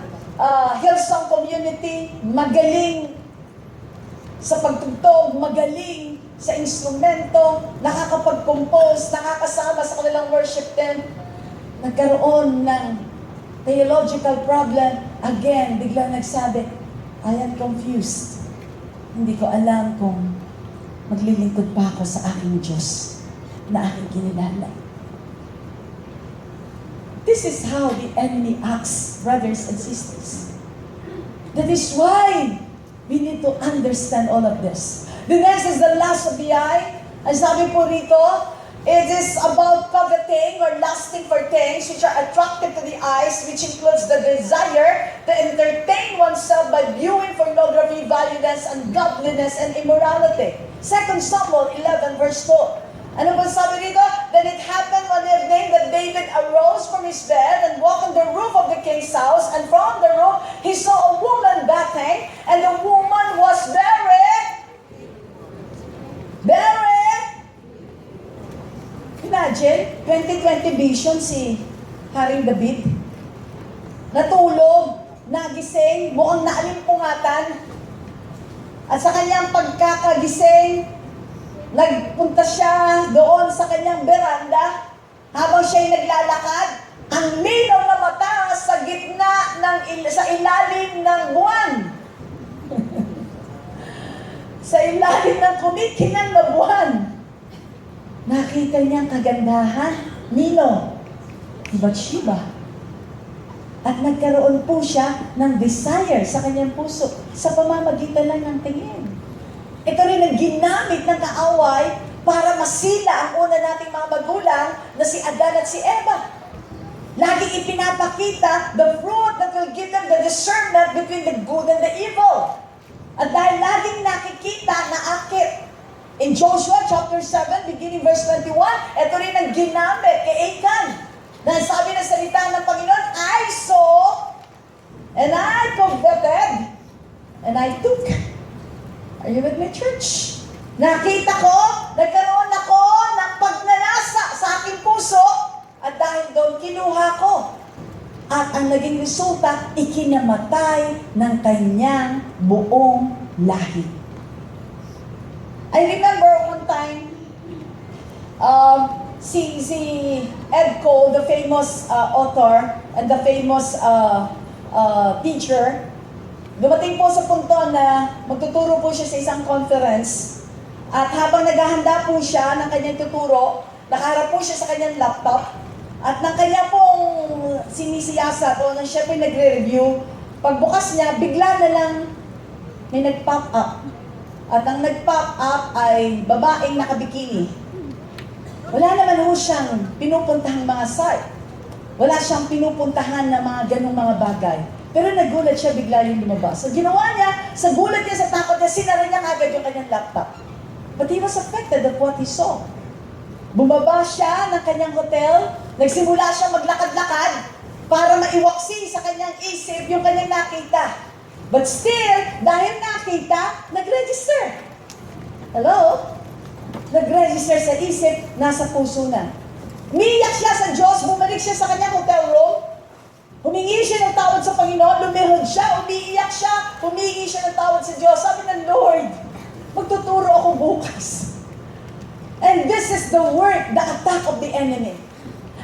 Hillsong community, magaling sa pagtugtog, magaling sa instrumento, nakakapag-compose, nakakasama sa kanilang worship tent. Nagkaroon ng theological problem. Again, biglang nagsabi, I am confused. Hindi ko alam kung maglilingkod pa ako sa aking Diyos na aking kinilala. This is how the enemy acts, brothers and sisters. That is why we need to understand all of this. The next is the lust of the eye. Ang sabi po rito, it is about coveting or lusting for things which are attractive to the eyes, which includes the desire to entertain oneself by viewing pornography, violence, ungodliness, and immorality. 2 Samuel 11 verse 4. Ano ba sabi rito? Then it happened one evening that David arose from his bed and walked on the roof of the king's house, and from the roof he saw a woman bathing, and the woman was very imagine, 2020 vision si Haring David. Natulog, nagising, mukhang naalimpungatan. At sa kanyang pagkakagising, nagpunta siya doon sa kanyang beranda. Habang siya'y naglalakad, ang linaw na mata sa gitna sa ilalim ng buwan. Sa ilalim ng kumikinang na buwan. Nakita niya ang kagandahan, Nino, ni Bathsheba. At nagkaroon po siya ng desire sa kanyang puso sa pamamagitan lang ng tingin. Ito rin ang ginamit ng kaaway para masila ang una nating mga magulang na si Adan at si Eva. Laging ipinapakita the fruit that will give them the discernment between the good and the evil. At dahil laging nakikita na akit, in Joshua chapter 7, beginning verse 21, ito rin ang ginamit kay Achan. Na sabi ng salita ng Panginoon, I saw, and I coveted, and I took. Are you with me, church? Nakita ko, nagkaroon ako ng pagnanasa sa aking puso, at dahil doon kinuha ko. At ang naging resulta, ikinamatay ng kanyang buong lahi. I remember one time, si Ed Cole, the famous author and the famous teacher, dumating po sa punto na magtuturo po siya sa isang conference. At habang naghahanda po siya ng kanyang tuturo, nakaharap po siya sa kanyang laptop. At nang kanya pong sinisiyasa o nang siya po nagre-review, pagbukas niya, bigla na lang may nag-pop up. At ang nag-pop up ay babaeng nakabikini. Wala naman ho siyang pinupuntahang mga site. Wala siyang pinupuntahan na mga ganong mga bagay. Pero nagulat siya, bigla yung lumabas. So ginawa niya, sa gulat niya, sa takot niya, sinara niya agad yung kanyang laptop. But he was affected of what he saw. Bumaba siya ng kanyang hotel, nagsimula siya maglakad-lakad para maiwaksi sa kanyang isip yung kanyang nakita. But still, dahil nakita, nag-register. Hello? Nag-register sa isip, nasa puso na. Umiiyak siya sa Diyos, bumalik siya sa kanyang hotel room, humingi siya ng tawad sa Panginoon, lumihod siya, umiiyak siya, humingi siya ng tawad sa Diyos. Sabi ng Lord, magtuturo ako bukas. And this is the work, the attack of the enemy.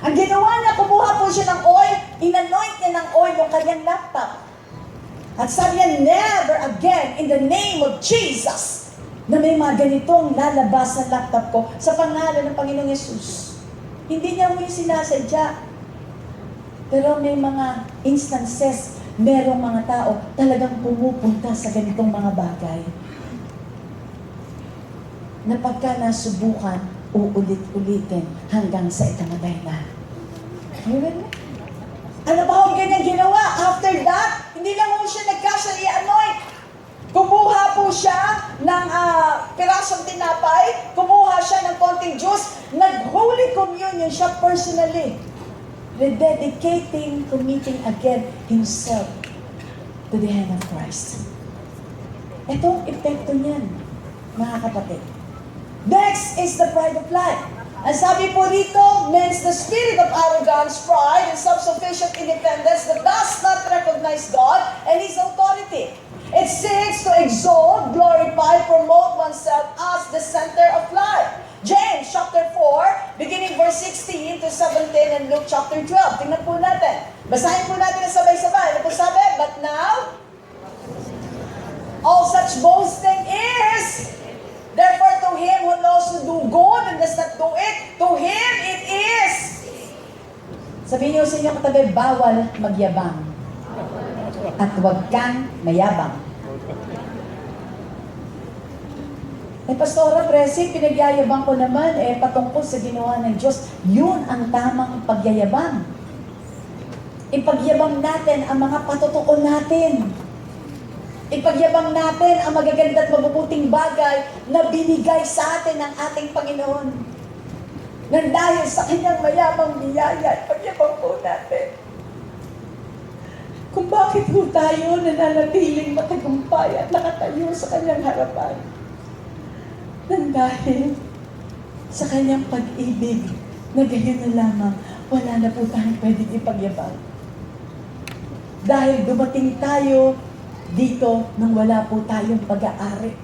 Ang ginawa niya, kumuha po siya ng oil, inanoint niya ng oil yung kanyang laptop. At sabi niya, never again, in the name of Jesus, na may mga ganitong lalabas sa laptop ko sa pangalan ng Panginoong Yesus. Hindi niya mo yung sinasadya. Pero may mga instances, merong mga tao talagang pumupunta sa ganitong mga bagay. Na pagka nasubukan, uulit-ulitin hanggang sa ikamatay na. Amen? Ano ba ang ganyan ginawa? After that, hindi lang mo siya nagkasya i-anoint. Kumuha po siya ng pirasong tinapay, kumuha siya ng konting juice, nag-Holy Communion siya personally. rededicating, committing again himself to the hand of Christ. Ito ang epekto niyan, mga kapatid. Next is the pride of life. Ang sabi po rito, means the spirit of arrogance, pride, and self-sufficient independence that does not recognize God and His authority. It seeks to exalt, glorify, promote oneself as the center of life. James chapter 4, beginning verse 16 to 17, and Luke chapter 12. Tingnan po natin. Basahin po natin na sabay-sabay. Ano po sabi? But now, all such boasting is, therefore to him who knows to do good and does not do it, to him it is. Sabihin niyo sa inyong katabi, bawal magyabang. At huwag kang mayabang. Pastora Presi, pinagyayabang ko naman, patungkol sa ginawa ng Diyos. Yun ang tamang pagyayabang. Ipagyabang natin ang mga patutuon natin. Ipagyabang natin ang magaganda at mabubuting bagay na binigay sa atin ng ating Panginoon. Nang dahil sa kanyang mayamang biyaya, ipagyabang po natin. Kung bakit po tayo nananatiling matagumpay at nakatayo sa kanyang harapan. Nang dahil sa kanyang pag-ibig na gayon na lamang, wala na po tayong pwedeng ipagyabang. Dahil dumating tayo dito nang wala po tayong pag-aari,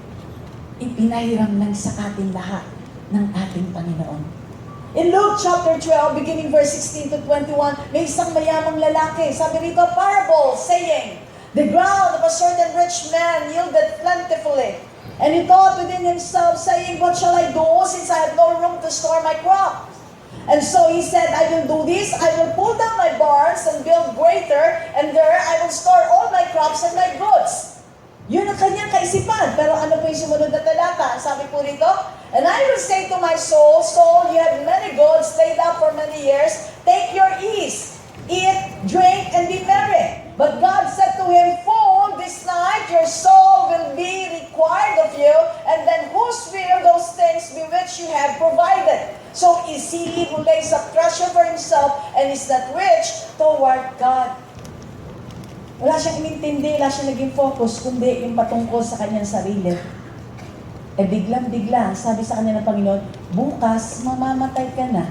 ipinahiram lang sa atin lahat ng ating Panginoon. In Luke chapter 12, beginning verse 16 to 21, may isang mayamang lalaki. Sabi rito, parable, saying, the ground of a certain rich man yielded plentifully. And he thought within himself, saying, what shall I do, since I have no room to store my crop? And so he said, I will do this, I will pull down my barns and build greater, and there I will store all my crops and my goods. Yun ang kanyang kaisipan. Pero ano po yung sumunod na talata? Sabi po rito, and I will say to my soul, soul, you have many goods laid up for many years, take your ease, eat, drink, and be merry. But God said to him, fool, this night your soul will be required of you, and then whose will those things be which you have provided? So is he who lays up treasure for himself and is not rich toward God. Wala siyang inintindi, wala siyang naging focus, kundi yung patungkol sa kanyang sarili. Biglang-bigla, sabi sa kanya ng Panginoon, bukas mamamatay ka na.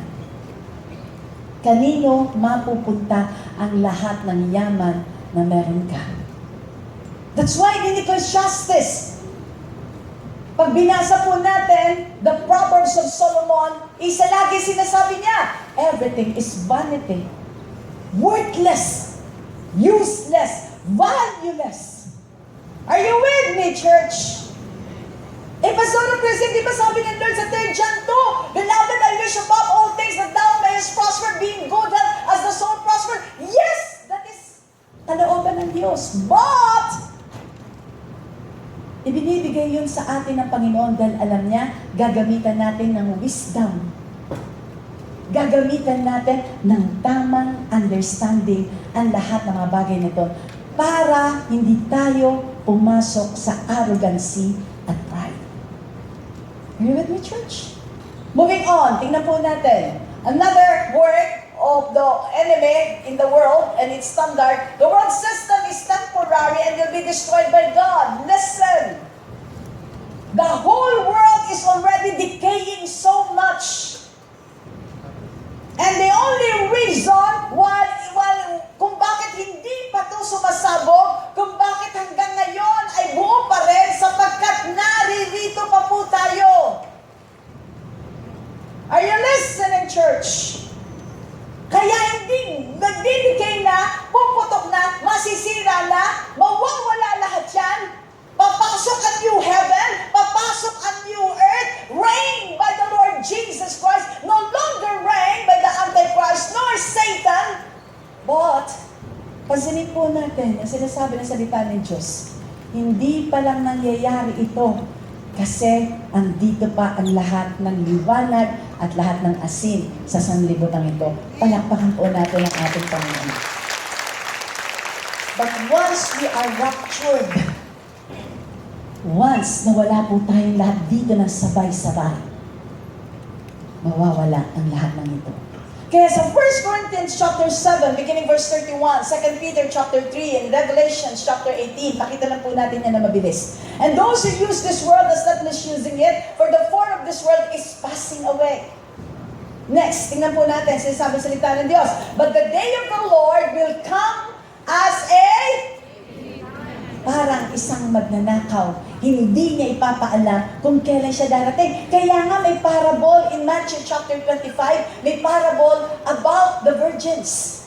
Kanino mapupunta ang lahat ng yaman na meron ka? That's why in Ecclesiastes, pag binasa po natin, the Proverbs of Solomon, isa lagi sinasabi niya, everything is vanity. Worthless. Useless. Valueless. Are you with me, church? Pastor President, di ba sabi ng Lord sa 3 John 2, beloved, I wish above all things that thou mayest prosper, being good health as the soul prosper. Yes, that is kalooban ng Diyos. But, ibinibigay yun sa atin ng Panginoon dahil alam niya, gagamitan natin ng wisdom. Gagamitan natin ng tamang understanding ang lahat ng mga bagay nito para hindi tayo pumasok sa arrogancy at pride. Are you with me, church? Moving on, tingnan po natin. Another work of the enemy in the world and its standard, the world system is temporary and will be destroyed by God. Listen! The whole world is already decaying so much. And the only reason why kung bakit hindi pa ito sumasabog, kung bakit hanggang ngayon ay buo pa rin, sapagkat naririto pa po tayo. Are you listening, church? Kaya hindi nagdidikay na, puputok na, masisira na, mawawala lahat yan, papasok ang new heaven, papasok ang new earth, reign by the Lord Jesus Christ, no longer reign by the Antichrist nor Satan. But, pansinin po natin ang sinasabi ng salita ng Diyos, hindi pa lang nangyayari ito kasi andito pa ang lahat ng liwanag at lahat ng asin sa sanlibutan ito. Palakpakan po natin ang ating Panginoon. But once we are raptured, once na wala po tayong lahat dito ng sabay-sabay, mawawala ang lahat ng ito. Kaya sa 1 Corinthians chapter 7, beginning verse 31, 2 Peter chapter 3, and Revelation chapter 18, pakita lang po natin yan na mabilis. And those who use this world as not misusing it, for the form of this world is passing away. Next, tingnan po natin, sinasabi sa salita ng Diyos. But the day of the Lord will come as parang isang magnanakaw. Hindi niya ipapaalam kung kailan siya darating. Kaya nga may parable in Matthew chapter 25, may parable about the virgins.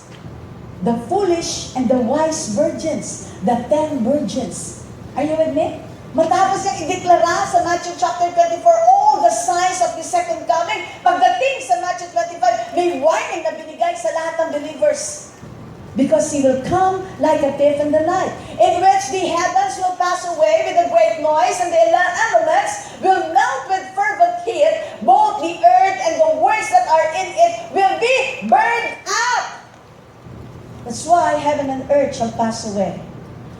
The foolish and the wise virgins. The 10 virgins. Are you with me? Matapos niyang ideklara sa Matthew chapter 24, all the signs of the second coming, pagdating sa Matthew 25, may warning na binigay sa lahat ng believers. Because He will come like a thief in the night, in which the heavens will pass away with a great noise, and the elements will melt with fervent heat. Both the earth and the works that are in it will be burned up. That's why heaven and earth shall pass away.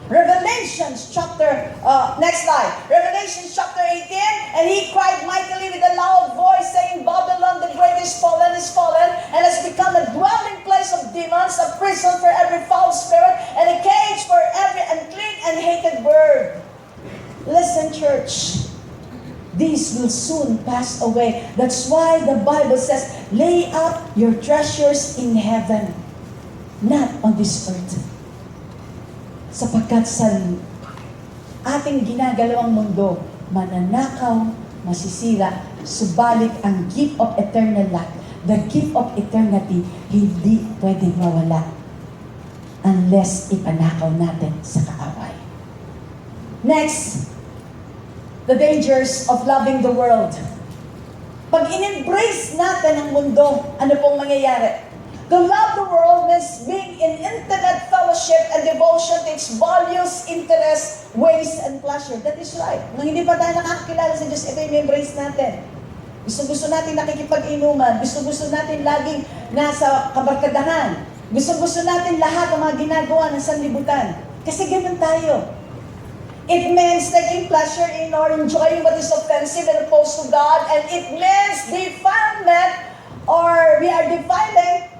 Revelations chapter, next slide. Revelations chapter 18, and he cried mightily with a loud voice, saying, Babylon the great is fallen, and has become a dwelling place of demons, a prison for every foul spirit, and a cage for every unclean and hated bird. Listen, church. These will soon pass away. That's why the Bible says, lay up your treasures in heaven, not on this earth. Sapagkat sa ating ginagalawang mundo, mananakaw, masisira, subalit ang gift of eternal life, the gift of eternity, hindi pwedeng mawala unless ipanakaw natin sa kaaway. Next, the dangers of loving the world. Pag in-embrace natin ang mundo, ano pong mangyayari? To love the world means being in intimate fellowship and devotion to its values, interests, ways, and pleasure. That is right. Nung hindi pa tayo nakakakilala sa Diyos, ito yung embrace natin. Gusto natin nakikipag-inuman. Gusto natin laging nasa kabarkadahan. Gusto natin lahat ng mga ginagawa ng sanlibutan. Kasi ganun tayo. It means taking pleasure in or enjoying what is offensive and opposed to God. And it means defilement, or we are defiling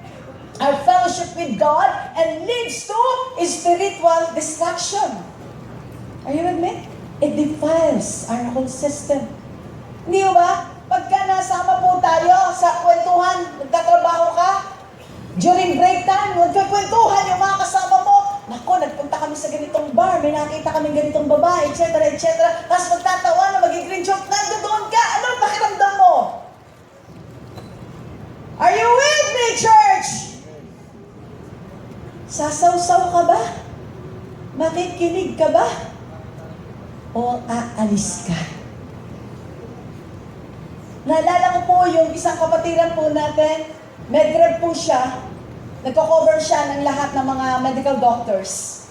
our fellowship with God, and leads to spiritual destruction. Are you with me? It defiles our whole system. Hindi ba? Pagka nasama po tayo sa kwentuhan, nagtatrabaho ka, during break time, nagkakwentuhan yung mga kasama mo, nako, nagpunta kami sa ganitong bar, may nakita kami ganitong babae, etc., etc., tapos magtatawa na, mag-green joke, nandoon ka, anong pakiramdam mo? Are you with me, church? Sasawsaw ka ba? Makikinig ka ba? O aalis ka? Naalala ko po yung isang kapatiran po natin, medrep po siya, nagko-cover siya ng lahat ng mga medical doctors.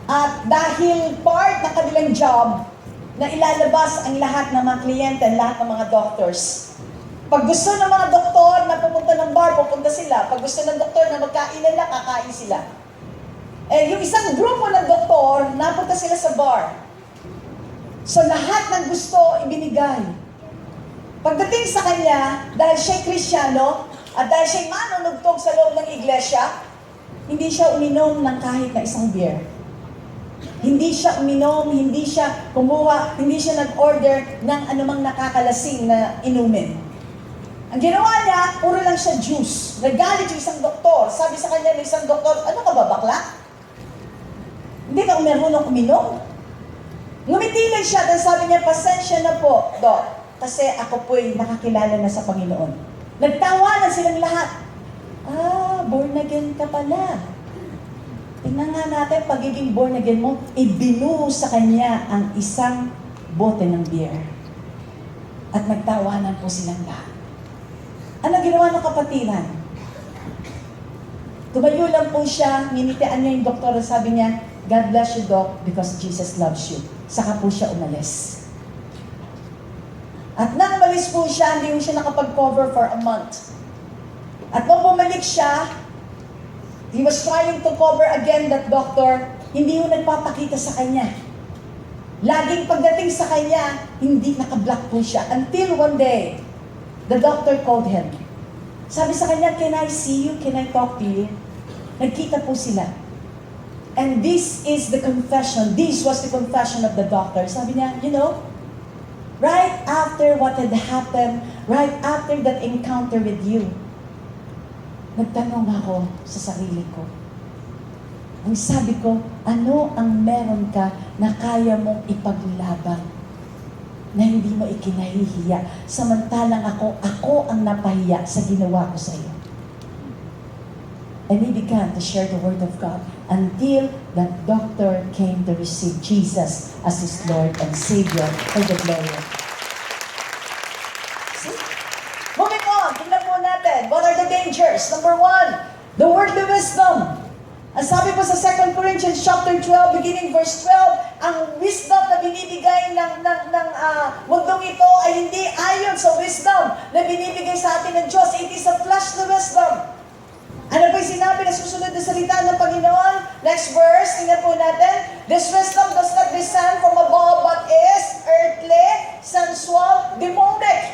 At dahil part ng kanilang job, na ilalabas ang lahat ng mga kliyente, lahat ng mga doctors. Pag gusto ng mga doktor na pumunta ng bar, pupunta sila. Pag gusto ng doktor na magkainan lang, kakain sila. Eh, yung isang grupo ng doktor, napunta sila sa bar. So, lahat ng gusto, ibinigay. Pagdating sa kanya, dahil siya'y Kristiyano, at dahil siya'y manunugtog sa loob ng iglesia, hindi siya uminom ng kahit na isang beer. Hindi siya uminom, hindi siya kumuha, hindi siya nag-order ng anumang nakakalasing na inumin. Ang ginawa niya, puro lang siya juice. Nagalit yung isang doktor. Sabi sa kanya ng isang doktor, ano ka ba, bakla? Hindi ka marunong uminom? Ngumiti lang siya, dahil sabi niya, pasensya na po, Dok, kasi ako po'y nakakilala na sa Panginoon. Nagtawanan silang lahat. Born again ka pala. Tingnan nga natin, pagiging born again mo, ibinuho sa kanya ang isang bote ng beer. At nagtawanan po silang lahat. Ano ginawa ng kapatiran? Tumayo lang po siya, minitian niya yung doktor, sabi niya, God bless you, Doc, because Jesus loves you. Saka po siya umalis. At nang umalis po siya, hindi mo siya nakapag-cover for a month. At nung bumalik siya, he was trying to cover again that doctor, hindi mo nagpapakita sa kanya. Laging pagdating sa kanya, hindi naka-block po siya. Until one day, the doctor called him. Sabi sa kanya, can I see you? Can I talk to you? Nagkita po sila. And this is the confession. This was the confession of the doctor. Sabi niya, you know, right after what had happened, right after that encounter with you, nagtanong ako sa sarili ko. Ang sabi ko, ano ang meron ka na kaya mong ipaglaban? Na hindi mo ikinahihiya. Samantalang ako ang napahiya sa ginawa ko sa iyo. And he began to share the word of God until that doctor came to receive Jesus as his Lord and Savior for the glory. See? Moving on, tingnan po natin. What are the dangers? Number 1, the worldly wisdom. Ang sabi po sa 2 Corinthians chapter 12, beginning verse 12, ang wisdom na binibigay ng mundong ito ay hindi ayon sa wisdom na binibigay sa atin ng Diyos. It is a fleshly wisdom. Ano po yung sinabi na susunod na salita ng Panginoon? Next verse, tingnan po natin. This wisdom does not descend from above, but is earthly, sensual, demonic.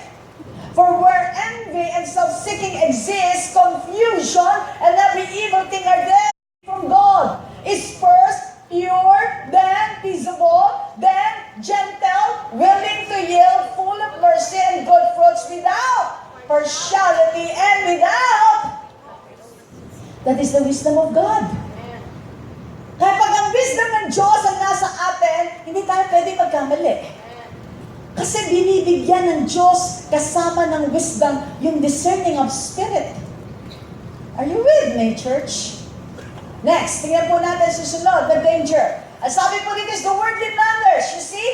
For where envy and self-seeking exists, confusion and every evil thing are there from God. Is first pure, then peaceable, then gentle, willing to yield, full of mercy and good fruits, without partiality and without. That is the wisdom of God. Kaya pag ang wisdom ng Diyos ang nasa atin, hindi tayo pwede magkamali. Kasi binibigyan ng Diyos kasama ng wisdom yung discerning of spirit. Are you with me, church? Next, tingnan po natin susunod, the danger. Ang sabi po dito is the worldly manners. You see?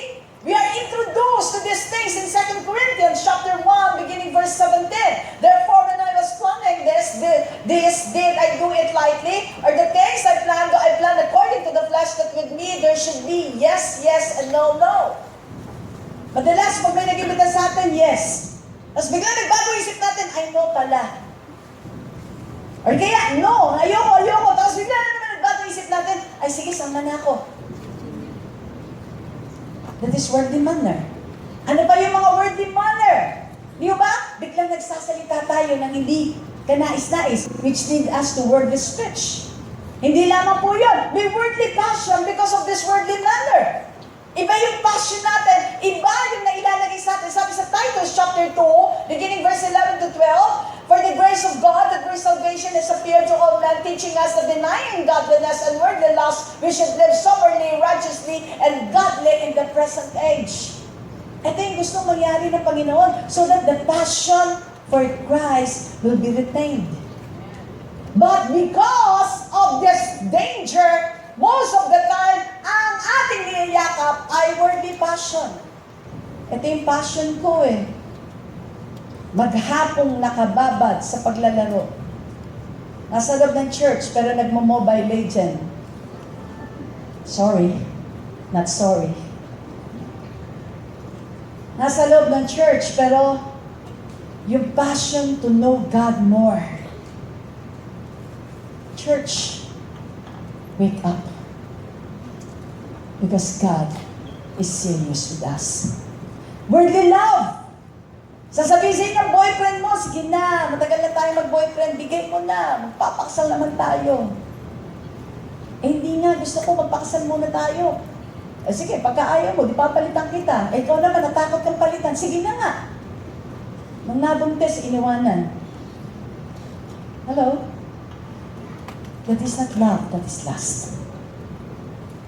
We are introduced to these things in 2 Corinthians chapter 1, beginning verse 17. Therefore, when I was planning this, did I do it lightly? Or the things I planned according to the flesh, that with me there should be yes, yes, and no, no. Madalas, pag may nag-imbita sa atin, yes. Tapos biglang nagbago isip natin, ay no pala. Or kaya, no, ayoko. Tapos bigla na naman nagbago isip natin, ay sige, sama na ako. That is worldly manner. Ano ba yung mga worldly manner? Di ba? Biglang nagsasalita tayo ng hindi kanais-nais, which lead us to worldly speech. Hindi lamang po yun. May worldly passion because of this worldly manner. Iba yung passion natin. Iba yung nailalagay sa atin. Sabi sa Titus chapter 2, beginning verse 11 to 12, for the grace of God, the great salvation has appeared to all men, teaching us that denying godliness and worldly lust, we should live soberly, righteously, and godly in the present age. Ito yung gusto mangyari ng Panginoon so that the passion for Christ will be retained. But because of this danger, most of the time, ang ating niyayakap ay worldly passion. Ito yung passion ko eh. Maghapong nakababad sa paglalaro. Nasa loob ng church, pero nagmo-Mobile Legend. Sorry, not sorry. Nasa loob ng church, pero yung passion to know God more. Church, wake up. Because God is serious with us. Worldly love. Sasabihin ng boyfriend mo, sige na, matagal na tayo mag-boyfriend, bigay mo na, magpapaksal naman tayo. Hindi nga, gusto ko magpaksal muna tayo. Sige, pagka ayaw mo, di papalitan kita. Ikaw naman, natakot kang palitan, sige na nga. Nung nabuntis, iniwanan. Hello? That is not love, that is lust.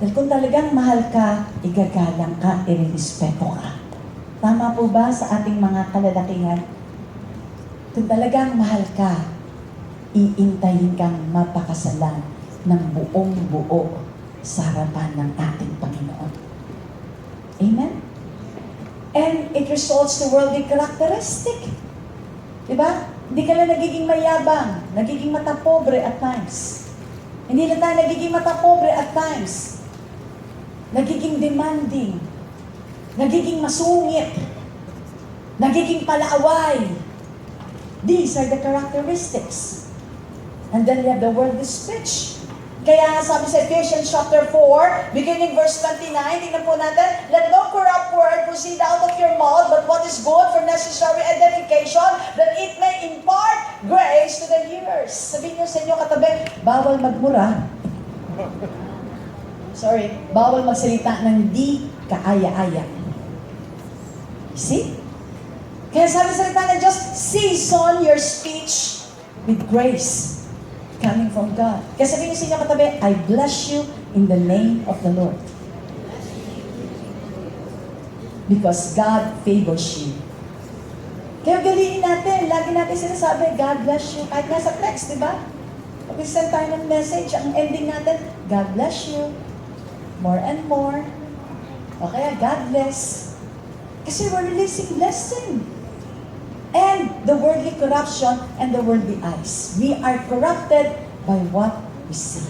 Dahil kung talagang mahal ka, igagalang ka, irerespeto ka. Tama po ba sa ating mga kalalakihan? Kung talagang mahal ka, iintayin kang mapakasalan ng buong buo sa harapan ng ating Panginoon. Amen? And it results to worldly characteristic. Diba? Hindi ka na nagiging mayabang, nagiging matapobre at times. Hindi na tayo nagiging matapobre at times. Nagiging demanding, nagiging masungit, nagiging palaaway. These are the characteristics. And then we have the worldly speech. Kaya sabi sa Ephesians chapter 4, beginning verse 29, tingnan po natin, let no corrupt word proceed out of your mouth, but what is good for necessary edification, that it may impart grace believers. Sabihin niyo sa inyo katabi, bawal magmura. Sorry, bawal magsalita ng di kaaya-aya. See? Kaya sabi sa salita ng Diyos, season your speech with grace coming from God. Kaya sabihin niyo sa inyo katabi, I bless you in the name of the Lord. Because God favors you. Kaya galiin natin, lagi natin sinasabi, God bless you. Kahit nasa text, di ba? Pag send tayo ng message, ang ending natin, God bless you. More and more. O kaya, God bless. Kasi we're releasing blessing. And the worldly corruption and the worldly eyes. We are corrupted by what we see.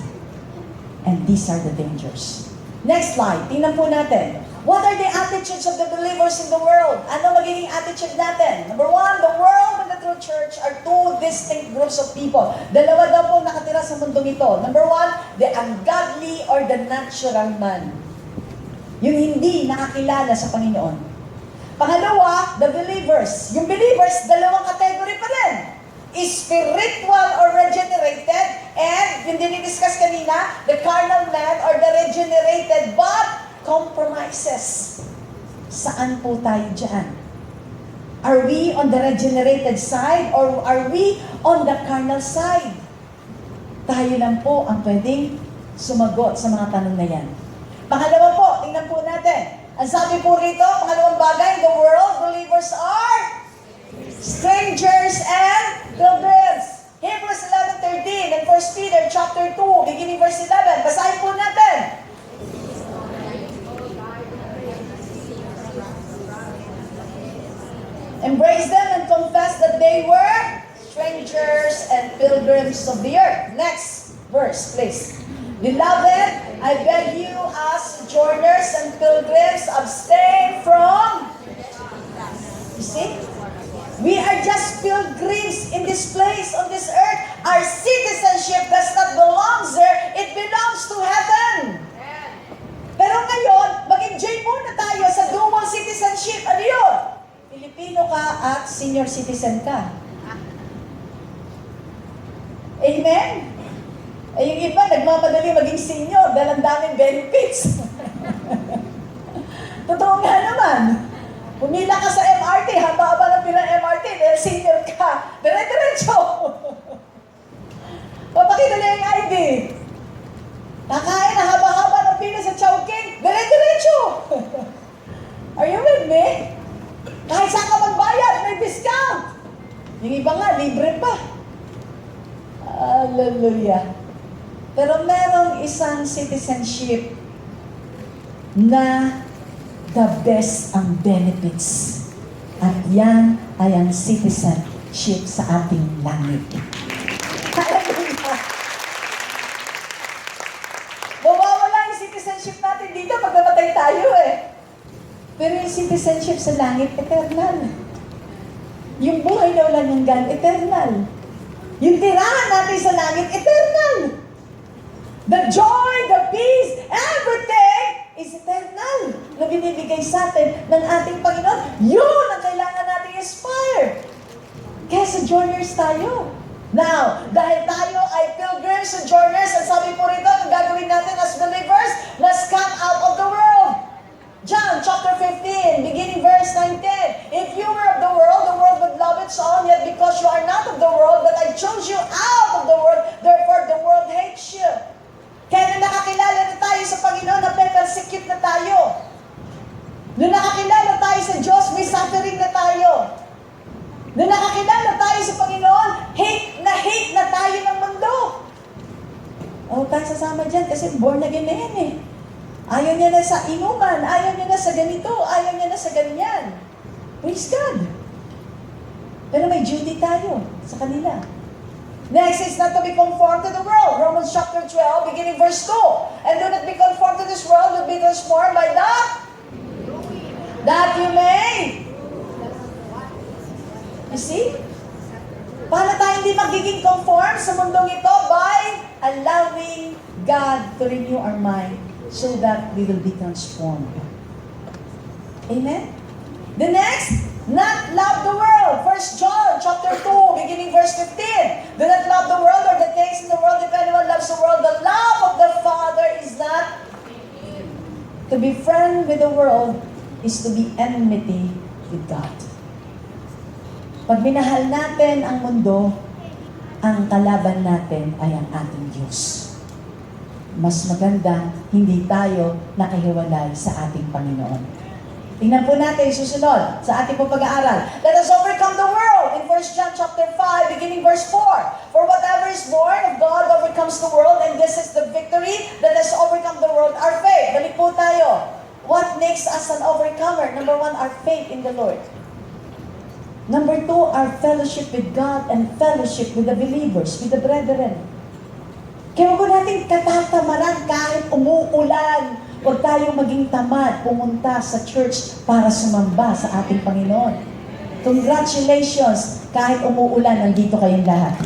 And these are the dangers. Next slide. Tingnan po natin. What are the attitudes of the believers in the world? Ano magiging attitude natin? Number one, the world and the true church are two distinct groups of people. Dalawa daw po nakatira sa mundong ito. Number one, the ungodly or the natural man. Yung hindi nakakilala sa Panginoon. Pangalawa, the believers. Yung believers, dalawang category pa rin. Spiritual or regenerated, and yung dinidiscuss kanina, the carnal man or the regenerated but compromises. Saan po tayo dyan? Are we on the regenerated side or are we on the carnal side? Tayo lang po ang pwedeng sumagot sa mga tanong na yan. Pangalawa po, tingnan po natin. Ang sabi po rito, pangalawang bagay, the world, believers are strangers and pilgrims. Hebrews 11:13 and 1 Peter chapter 2, beginning verse 11. Basahin po natin. Embrace them and confess that they were strangers and pilgrims of the earth. Next verse, please. Beloved, I beg you as sojourners and pilgrims, abstain from... You see? We are just pilgrims in this place, on this earth. Our citizenship does not belong there. It belongs to heaven. Pero ngayon, mag-enjoy muna tayo sa dual citizenship. Ano yun? Pilipino ka at senior citizen ka. Amen? Eh, yung iba, nagmamadali maging senior dahil ang daming benefits. Totoo nga naman. Pumila ka sa MRT, haba-haba ng pila ng MRT, dahil senior ka. Dire-diretso. Papakita na yung ID. Nakain na haba-haba ng pila sa Chowking, dire-diretso. Are you with me? Kahit saan ka magbayad, may discount. Yung iba nga, libre pa. Hallelujah. Pero merong isang citizenship na the best ang benefits. At yan ay ang citizenship sa ating langit. Hallelujah! Mawawala yung citizenship natin dito pag namatay tayo eh. Pero yung citizenship sa langit, eternal. Yung buhay na walang hanggan, eternal. Yung tirahan natin sa langit, eternal. The joy, the peace, everything is eternal na binibigay sa atin ng ating Panginoon. Yun ang kailangan natin inspire. Kaya sojourners tayo. Now, dahil tayo ay pilgrims, sojourners, ang sabi po rito, ang gagawin natin as believers, let's come out of the world. John chapter 15, beginning verse 19. If you were of the world would love its own, yet because you are not of the world, but I chose you out of the world, therefore the world hates you. Kaya nung nakakilala na tayo sa Panginoon, na-persecute na tayo. Nung nakakilala tayo sa Diyos, may suffering na tayo. Nung nakakilala tayo sa Panginoon, hate na tayo ng mundo. O, tayo sasama dyan kasi born again na yan eh. Ayaw niya na sa inuman, ayaw niya na sa ganito, ayaw niya na sa ganyan. Praise God. Pero may duty tayo sa kanila. Next is not to be conformed to the world. Romans chapter 12, beginning verse 2. And do not be conformed to this world, but be transformed by that you may. You see? Paano tayo hindi magiging conform sa mundong ito? By allowing God to renew our mind so that we will be transformed. Amen? The next, not love the world. 1 John chapter 2, beginning verse 15. Do not love the To be friend with the world is to be enmity with God. Pag minahal natin ang mundo, ang kalaban natin ay ang ating Diyos. Mas maganda, hindi tayo nakahiwalay sa ating Panginoon. Tingnan po natin susunod sa ating po pag-aaral. Let us overcome the world in 1 John chapter 5, beginning verse 4. For whatever is born of God overcomes the world, and this is the victory that has overcome the world, our faith. Balik po tayo. What makes us an overcomer? Number 1, our faith in the Lord. Number 2, our fellowship with God and fellowship with the believers, with the brethren. Kaya huwag natin katatamaran kahit umuulan. Huwag tayong maging tamad pumunta sa church para sumamba sa ating Panginoon. Congratulations! Kahit umuulan, nandito kayong lahat.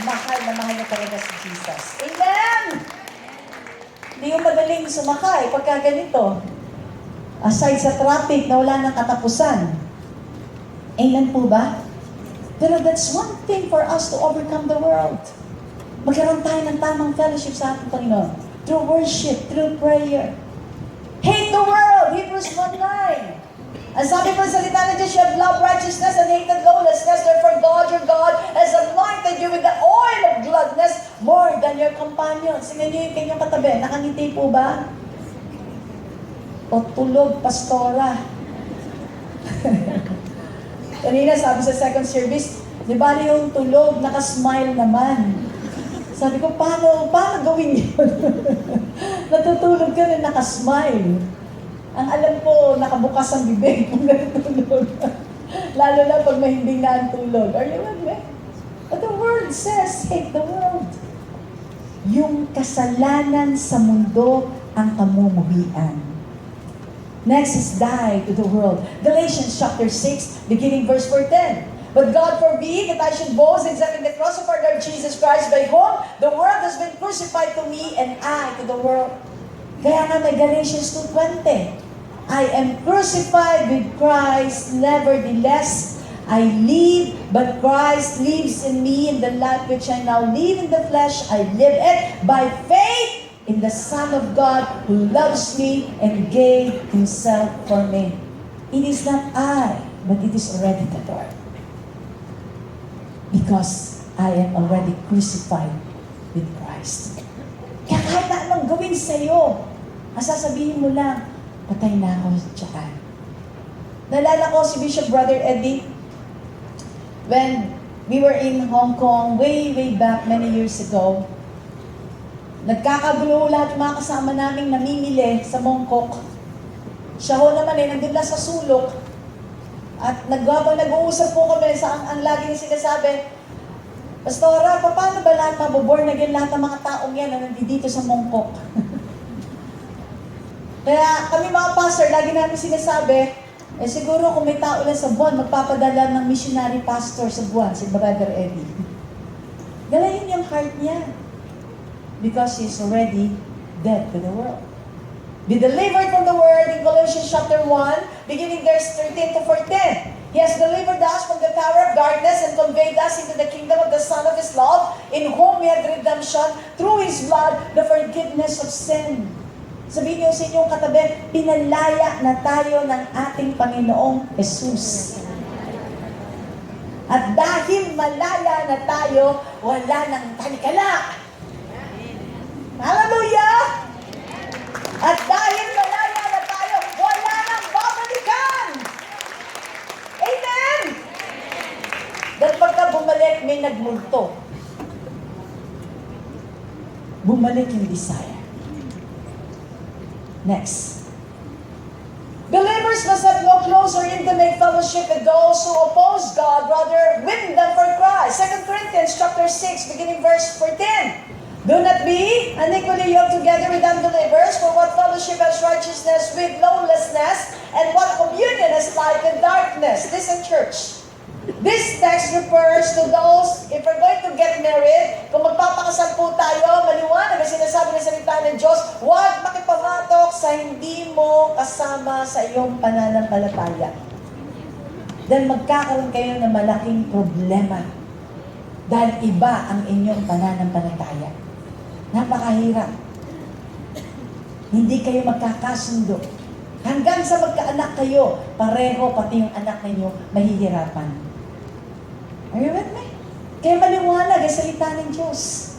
Mahal na mahal na talaga si Jesus. Amen! Hindi yung madaling sumakay pagka ganito. Aside sa traffic na wala ng katapusan. Amen po ba? Pero that's one thing for us to overcome the world. Magkaroon tayo ng tamang fellowship sa ating Panginoon. Through worship, through prayer. Hate the world, Hebrews 1:9. Ang sabi po sa salita ng Diyos, you have loved righteousness and hated lawlessness. Therefore God, your God, has anointed you with the oil of gladness more than your companions. Tingnan niyo yung kanyang katabi. Nakangiti po ba? O tulog, pastora? Kanina sabi sa second service, di ba yung tulog, nakasmile naman. Sabi ko, paano gawin yun? Natutulog ka na nakasmile. Ang alam ko, nakabukas ang bibig kung natutulog. Lalo na pag mahimbing na ang tulog. Are you with me? But the word says, hate the world. Yung kasalanan sa mundo ang kamumuhian. Next is die to the world. Galatians chapter 6, beginning verse 4:10. But God forbid that I should boast except in the cross of our Lord Jesus Christ, by whom the world has been crucified to me and I to the world. Kaya nga may Galatians 2:20. I am crucified with Christ, nevertheless I live, but Christ lives in me. In the life which I now live in the flesh, I live it by faith in the Son of God who loves me and gave Himself for me. It is not I, but it is already the Lord. Because I am already crucified with Christ. Kaya kahit na anong gawin sa'yo, ang sasabihin mo lang, patay na ako dyan. Naalala ko si Bishop Brother Eddie, when we were in Hong Kong, way back many years ago, nagkakagulo lahat yung mga kasama naming namimili sa Mongkok. Siya ho naman nandun lang sa sulok. At nag-uusap po kami sa ang laging sinasabi, Pastora, paano ba lahat maboborn again lahat ng mga taong yan na nandito sa Mongkok? Kaya kami mga pastor, lagi namin sinasabi, siguro kung may tao lang sa buwan, magpapadala ng missionary pastor sa buwan, si Brother Eddie. Galayin yung heart niya. Because he's already dead to the world. Be delivered from the world in Colossians chapter 1, beginning verse 13 to 14. He has delivered us from the power of darkness and conveyed us into the kingdom of the Son of His love, in whom we have redemption through His blood, the forgiveness of sin. Sabihin niyo sa inyong katabi, pinalaya na tayo ng ating Panginoong Jesus. At dahil malaya na tayo, wala nang talikala. Hallelujah! At dahil malaya na tayo, wala nang babalikan! Amen! Dahil pagka bumalik, may nagmulto. Bumalik yung desire. Next. Believers must have no closer intimate fellowship with those who oppose God, rather win them for Christ. 2 Corinthians chapter 6, beginning verse 14. Do not be unequally yoked together with unbelievers, for what fellowship has righteousness with lawlessness, and what communion has light and darkness? Listen, church. This text refers to those, if we're going to get married, kung magpapakasal po tayo, maliwanag ang sinasabi ng salita ng Diyos, huwag makipamatok sa hindi mo kasama sa iyong pananampalataya. Dahil magkakaroon kayo ng malaking problema. Dahil iba ang inyong pananampalataya. Napakahirap. Hindi kayo magkakasundo. Hanggang sa magkaanak kayo, pareho pati yung anak ninyo mahihirapan. Are you with me? Kaya maliwanag ang salita ng Diyos.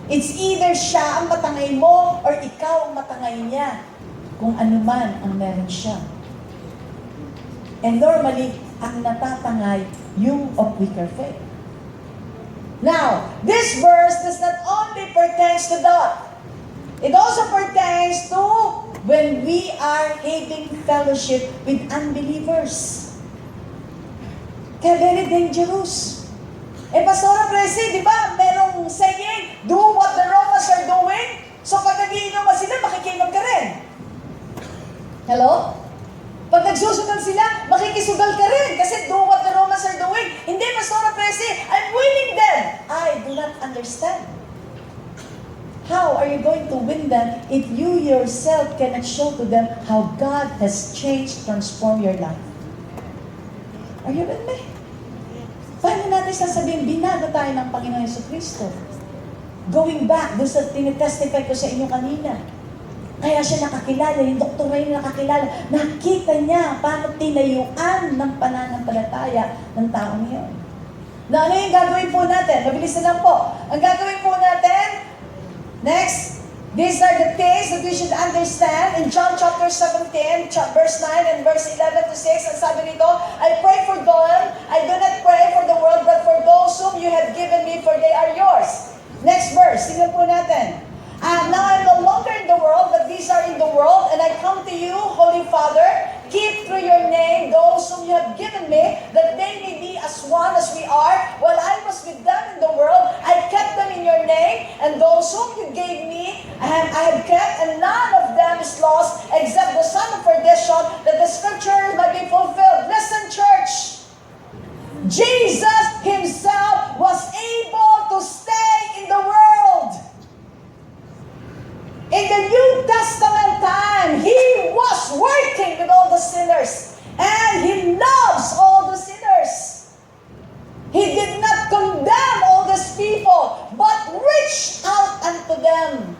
It's either siya ang matangay mo or ikaw ang matangay niya kung ano man ang meron siya. And normally, ang natatangay yung of weaker faith. Now, this verse does not only pertains to that. It also pertains to when we are having fellowship with unbelievers. Kaya very dangerous. Pastora Presi, di ba, merong saying, do what the Romans are doing. So pag nagiinuman sila, makikinom ka rin. Hello? Pag nagsusugal sila, makikisugal ka rin. Kasi do what the Romans are doing. Hindi, Pastora Presi, I'm winning them. I do not understand. How are you going to win them if you yourself cannot show to them how God has changed, transformed your life? Are you with me? Paano natin sasabihin, binago tayo ng Panginoon Jesucristo? Going back, doon sa tinitestify ko sa inyo kanina. Kaya siya nakakilala, yung Dr. Ray nakakilala, nakita niya paano tinayuan ng pananampalataya ng taong yun. Na ano yung gagawin po natin? Mabilis na lang po. Ang gagawin po natin, next, these are the things that we should understand in John chapter 17, verse 9 and verse 11 to 6. Ang sabi nito, I pray for them, I do not pray for the world, but for those whom you have given me, for they are yours. Next verse, tingnan po natin. Now I'm no longer in the world, but these are in the world, and I come to you, Holy Father, keep through your name those whom you have given me, that they may be as one as we are. While I was with them in the world, I kept them in your name, and those whom you gave me, I have kept, and none of them is lost, except the son of perdition, that the scripture might be fulfilled. Listen, church. Jesus himself was able to stay in the world. In the New Testament time, he was working with all the sinners. And he loves all the sinners. He did not condemn all these people, but reached out unto them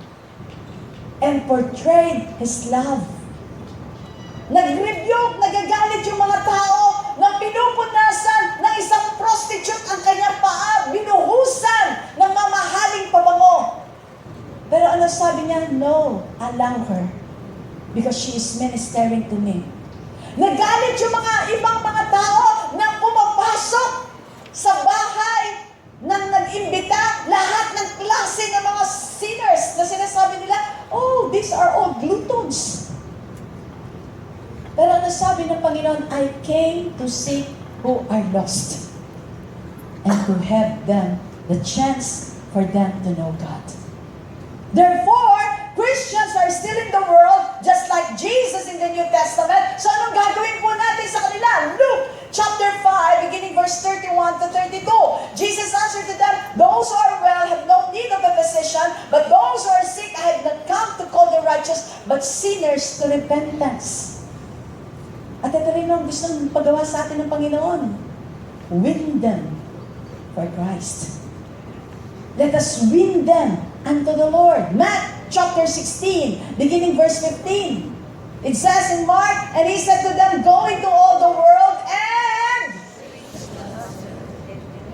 and portrayed his love. Nag-rebuke, nagagalit yung mga tao na pinupunasan ng isang prostitute ang kanyang paa, binuhusan ng mamahaling pabango. Pero ano sabi niya? No, allow her. Because she is ministering to me. Nagalit yung mga ibang mga tao na pumapasok sa bahay na nag-imbita lahat ng klase ng mga sinners na sinasabi nila, oh, these are all gluttons. Pero ano sabi ng Panginoon? I came to seek who are lost and to have them the chance for them to know God. Therefore, Christians are still in the world just like Jesus in the New Testament. So anong gagawin po natin sa kanila? Luke chapter 5, beginning verse 31 to 32. Jesus answered to them, those who are well have no need of a physician, but those who are sick I have not come to call the righteous, but sinners to repentance. At ito rin ang gusto pagawa sa atin ng Panginoon. Win them for Christ. Let us win them unto the Lord. Mark chapter 16, beginning verse 15. It says in Mark, and he said to them, go into all the world and...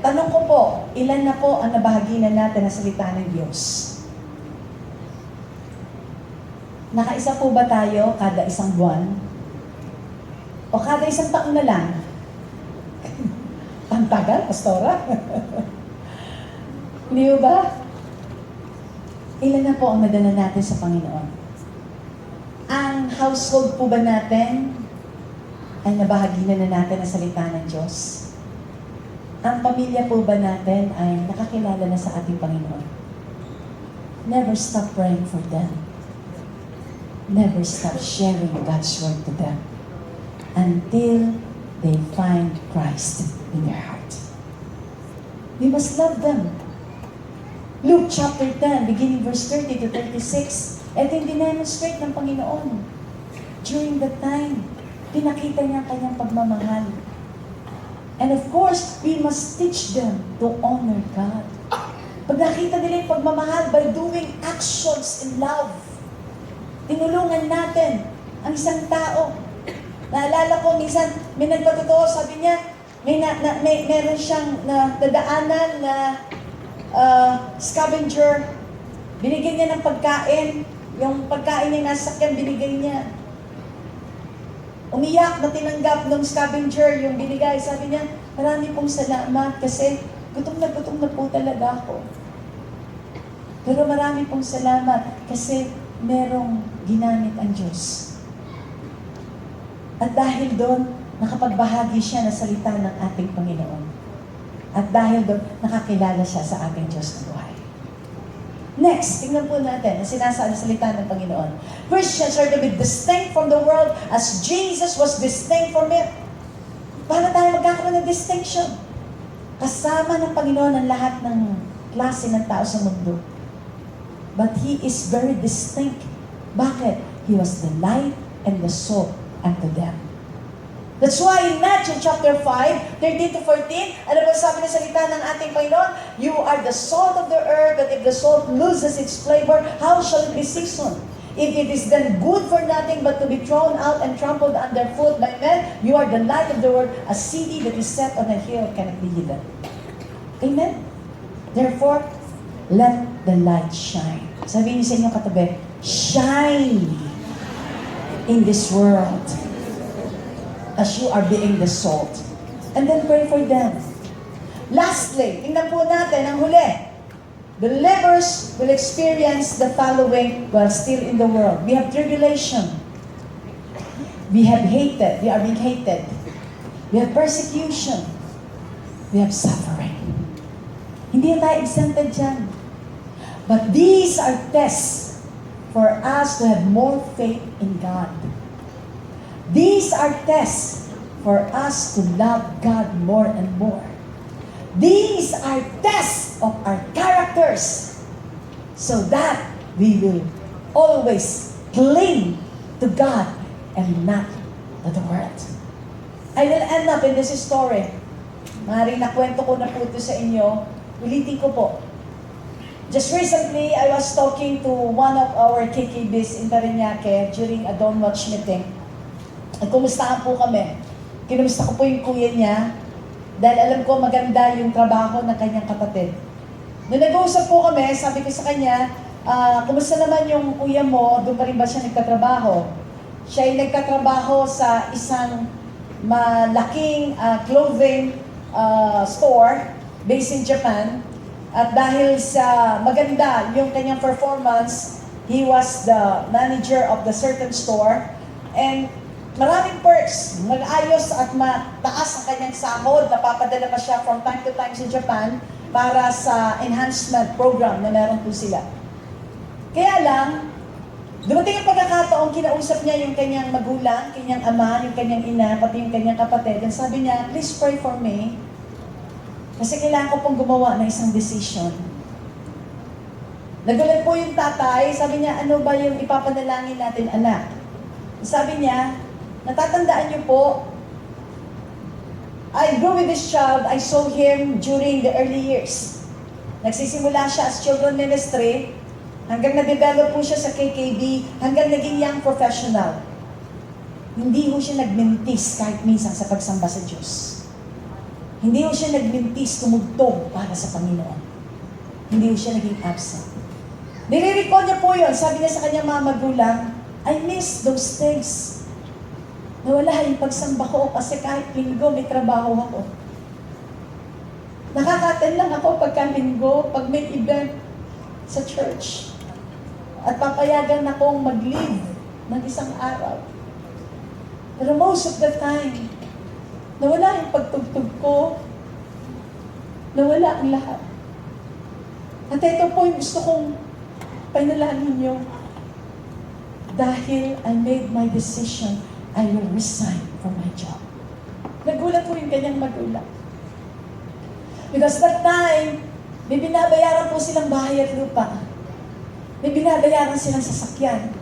Tanong ko po, ilan na po ang nabahaginan natin na salita ng Diyos? Nakaisa po ba tayo kada isang buwan? O kada isang taon na lang? Ang tagal, Pastora. Hindi ba? Ilan na po ang nadala natin sa Panginoon? Ang household po ba natin ay nabahaginan na natin ang salita ng Diyos? Ang pamilya po ba natin ay nakakilala na sa ating Panginoon? Never stop praying for them. Never stop sharing God's word to them until they find Christ in their heart. We must love them. Luke chapter 10, beginning verse 30 to 36, ito yung dinemonstrate ng Panginoon. During that time, pinakita niya ang kanyang pagmamahal. And of course, we must teach them to honor God. Pag nakita nila yung pagmamahal by doing actions in love. Tinulungan natin ang isang tao. Naalala ko, minsan, may nagpatotoo, sabi niya, meron siyang nadaanan na scavenger. Binigyan niya ng pagkain. Yung pagkain niya nasa sakyan, binigay niya. Umiyak na tinanggap ng scavenger yung binigay. Sabi niya, marami pong salamat kasi gutom na po talaga ako. Pero marami pong salamat kasi merong ginamit ang Diyos. At dahil doon, nakapagbahagi siya ng salita ng ating Panginoon. At dahil doon, nakakilala siya sa ating Diyos na buhay. Next, tingnan po natin ang sinasabi ng salita ng Panginoon. Christians are to be distinct from the world as Jesus was distinct from it. Paano tayo magkakaroon ng distinction? Kasama ng Panginoon ang lahat ng klase ng tao sa mundo. But He is very distinct. Bakit? He was the light and the salt unto them. That's why in Matthew chapter 5, 13 to 14, ano ba sabi ng salita ng ating Panginoon? You are the salt of the earth, but if the salt loses its flavor, how shall it be seasoned? If it is then good for nothing but to be thrown out and trampled underfoot by men, you are the light of the world, a city that is set on a hill cannot be hidden. Amen? Therefore, let the light shine. Sabihin niyo sa inyong katabi, shine in this world as you are being the salt. And then pray for them. Lastly, tingnan po natin ang huli. Believers will experience the following while still in the world. We have tribulation. We have hated. We are being hated. We have persecution. We have suffering. Hindi tayo exempted dyan. But these are tests for us to have more faith in God. These are tests for us to love God more and more. These are tests of our characters so that we will always cling to God and not to the world. I will end up in this story. Maaaring nakwento ko na po ito sa inyo. Ulitin ko po. Just recently, I was talking to one of our KKBs in Parañaque during a Dawn Watch meeting. At kumustahan po kami. Kinumusta ko po yung kuya niya dahil alam ko maganda yung trabaho ng kanyang kapatid. Nung nag-uusap po kami, sabi ko sa kanya, kumusta naman yung kuya mo? Doon pa rin ba siya nagtatrabaho? Siya ay nagtatrabaho sa isang malaking clothing store based in Japan. At dahil sa maganda yung kanyang performance, he was the manager of the certain store. And maraming perks, mag-ayos at mataas ang kanyang sahod. Napapadala pa siya from time to time sa Japan para sa enhancement program na meron po sila. Kaya lang, dumating ang pagkakataon, kinausap niya yung kanyang magulang, kanyang ama, yung kanyang ina, pati yung kanyang kapatid. And sabi niya, please pray for me. Kasi kailangan ko pong gumawa ng isang decision. Nagulat po yung tatay, sabi niya, ano ba yung ipapanalangin natin, anak? Sabi niya, natatandaan niyo po, I grew with this child, I saw him during the early years. Nagsisimula siya as children ministry, hanggang na-develop po siya sa KKB, hanggang naging young professional. Hindi ho siya nagmintis kahit minsan sa pagsamba sa Diyos. Hindi ho siya nagmintis, tumugtog para sa Panginoon. Hindi ho siya naging absent. Nire-recall niya po yun. Sabi niya sa kanyang mga magulang, I miss those things. Nawala yung pagsamba ko kasi kahit linggo may trabaho ako. Nakaka-attend lang ako pagka linggo, pag may event sa church. At papayagan akong mag-leave ng isang araw. Pero most of the time, nawala yung pagtugtog ko. Nawala ang lahat. At ito po yung gusto kong painalangin niyo. Dahil I made my decision, I will resign from my job. Nagulat po yung kanyang magulang. Because that time, may binabayaran po silang bahay at lupa. May binabayaran silang sasakyan.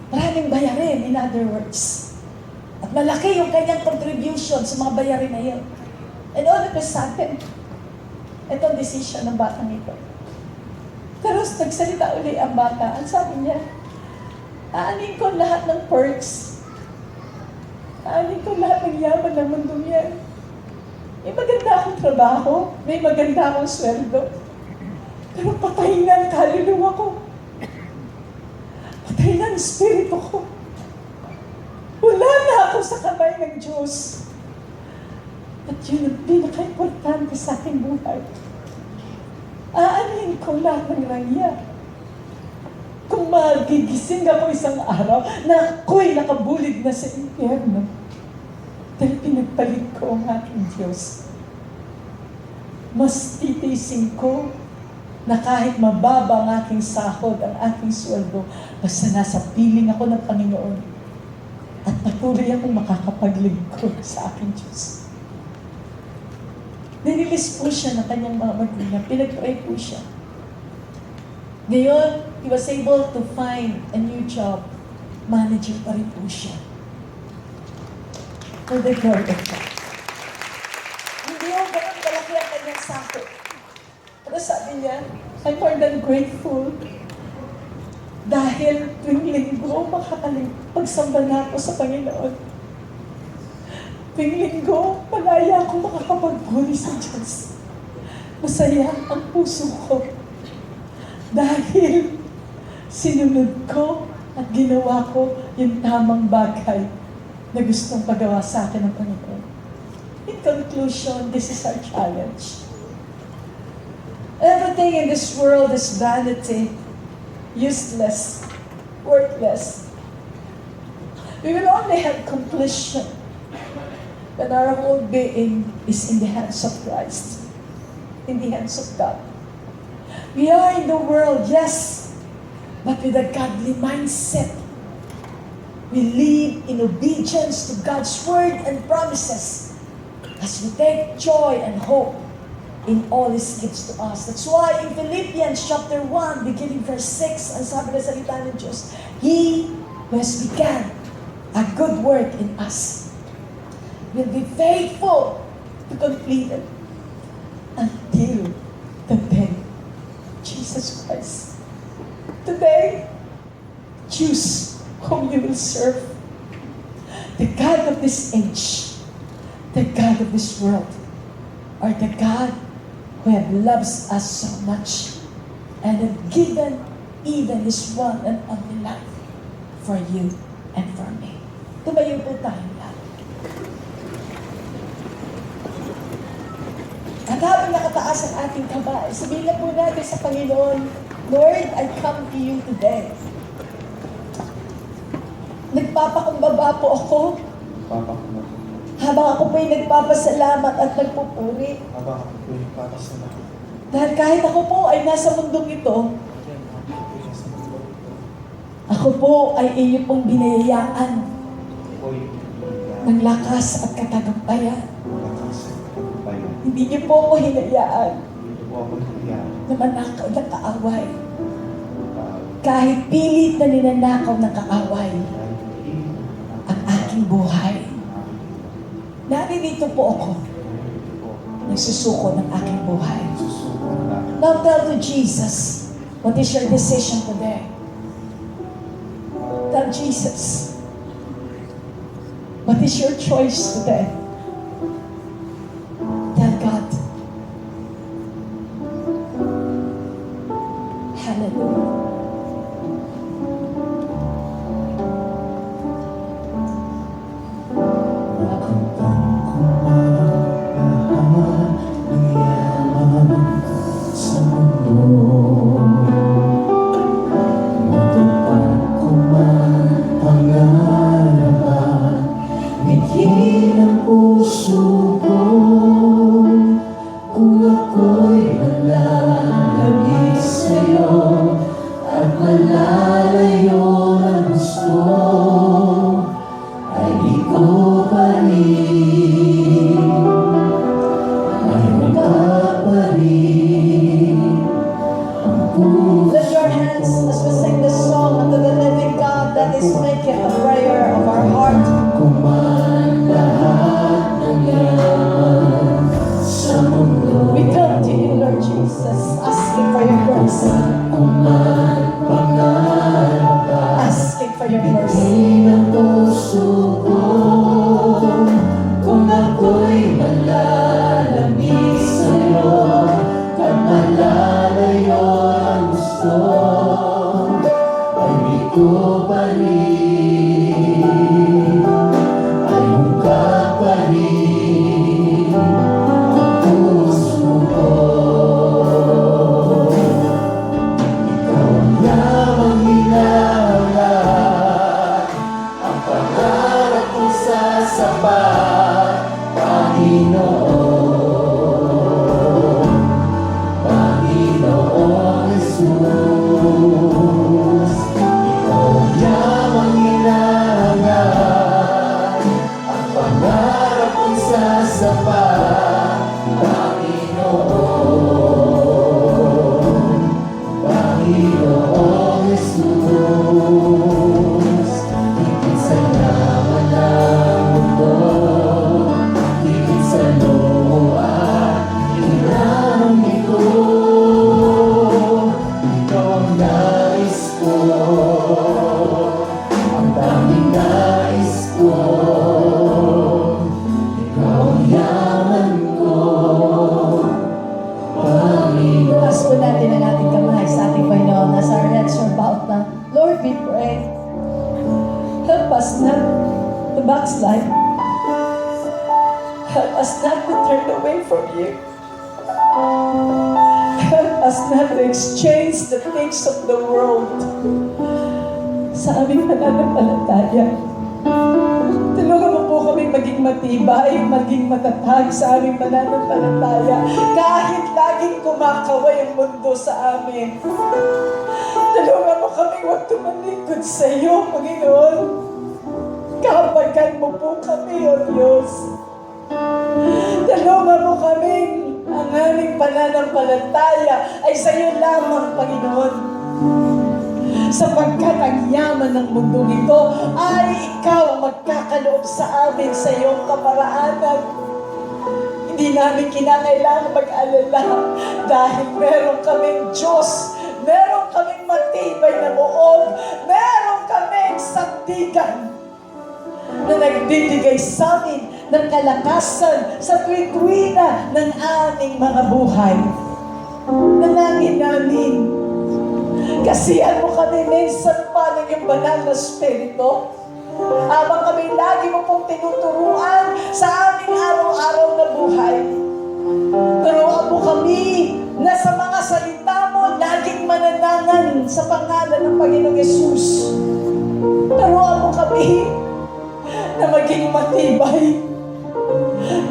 Maraming bayarin, in other words. At malaki yung kanyang contribution sa mga bayarin na yun. And all of a sudden, itong decision ng batang ito. Pero nagsalita uli ang bata. Ang sabi niya, Aanin ko lahat ng perks. Aanin ko lahat ng yaman ng mundong yan. May maganda akong trabaho, may maganda akong sweldo. Pero patay na ang kaluluwa ko. Patay na ang espiritu ko. Wala na ako sa kamay ng Diyos. At yun ang pinaka-importante sa aking buhay. Aanin ko lahat ng rangya. Kung magigising ako isang araw na ako'y nakabulig na sa impyerno, dahil pinagpalit ko ang aking Diyos, mas titiising ko na kahit mababa ang aking sahod, ang aking sweldo, basta nasa piling ako ng Panginoon at patuloy akong makakapaglingkod sa aking Diyos. Nililis po siya ng kanyang mga magulang. Pinag-pray po siya. Ngayon, he was able to find a new job. Manager pa rin po siya. For the glory of God. Hindi yung ganun kalaki ang kanyang sako. Pero sabi niya, I'm more than grateful. Dahil tuwing linggo, pagsamba na ako sa Panginoon. Tuwing linggo, malaya akong makakapagpuri sa Diyos. Masaya ang puso ko. Dahil sinunod ko at ginawa ko yung tamang bagay na gustong pagawa sa akin ng Panginoon. In conclusion, this is our challenge. Everything in this world is vanity, useless, worthless. We will only have completion when our whole being is in the hands of Christ, in the hands of God. We are in the world, yes, but with a godly mindset. We live in obedience to God's word and promises as we take joy and hope in all His gifts to us. That's why in Philippians chapter 1, beginning verse 6, ang sabi na salita ng Diyos, He who has begun a good work in us will be faithful to complete it until the day Jesus Christ. Today, choose whom you will serve. The God of this age, the God of this world, or the God who have loves us so much and have given even His one and only life for you and for me. Tumayo po tayo lahat. At habang nakataas ang ating kamay, sabihin na po natin sa Panginoon, Lord, I come to you today. Nagpapakumbaba po ako. Habang ako po'y nagpapasalamat at nagpupuri. Dahil kahit ako po ay nasa mundong ito, ako po ay inyo pong binayayaan ng lakas at katagumpayan. Hindi niyo po ako hinayaan na manakaw ng kaaway. Kahit pilit na ninanakaw ng kaaway ang aking buhay. Naririto po ako. Nagsusuko ng aking buhay. Now tell to Jesus, what is your decision today? Tell Jesus, what is your choice today? Tell God. Hallelujah. us not to turn away from you. Help us not to exchange the things of the world sa aming pananampalataya. Tulungan mo po kami maging matibay, maging matatag sa aming pananampalataya kahit laging kumakaway ang mundo sa amin. Tulungan mo kami huwag tumalikod sa iyo, Panginoon. Kapagan mo po kami, O Diyos. Tulungan mo kami ang aming pananampalataya ay sa iyo lamang, Panginoon. Sapagkat ang yaman ng mundo nito ay ikaw ang magkakaloob sa amin sa iyong kaparaanan. Hindi namin kinakailangan mag-alala dahil meron kaming Diyos, meron kaming matibay na loob, meron kaming sandigan na nagbibigay sa amin ng kalakasan sa tuwi-tuwina ng aming mga buhay. Nanangin namin, kasihan mo kami minsan pa ng iyong banal na Espiritu. Habang kami lagi mo pong tinuturuan sa aming araw-araw na buhay. Turuan mo kami na sa mga salita mo laging mananangan sa pangalan ng Panginoong Yesus. Turuan mo kami na maging matibay.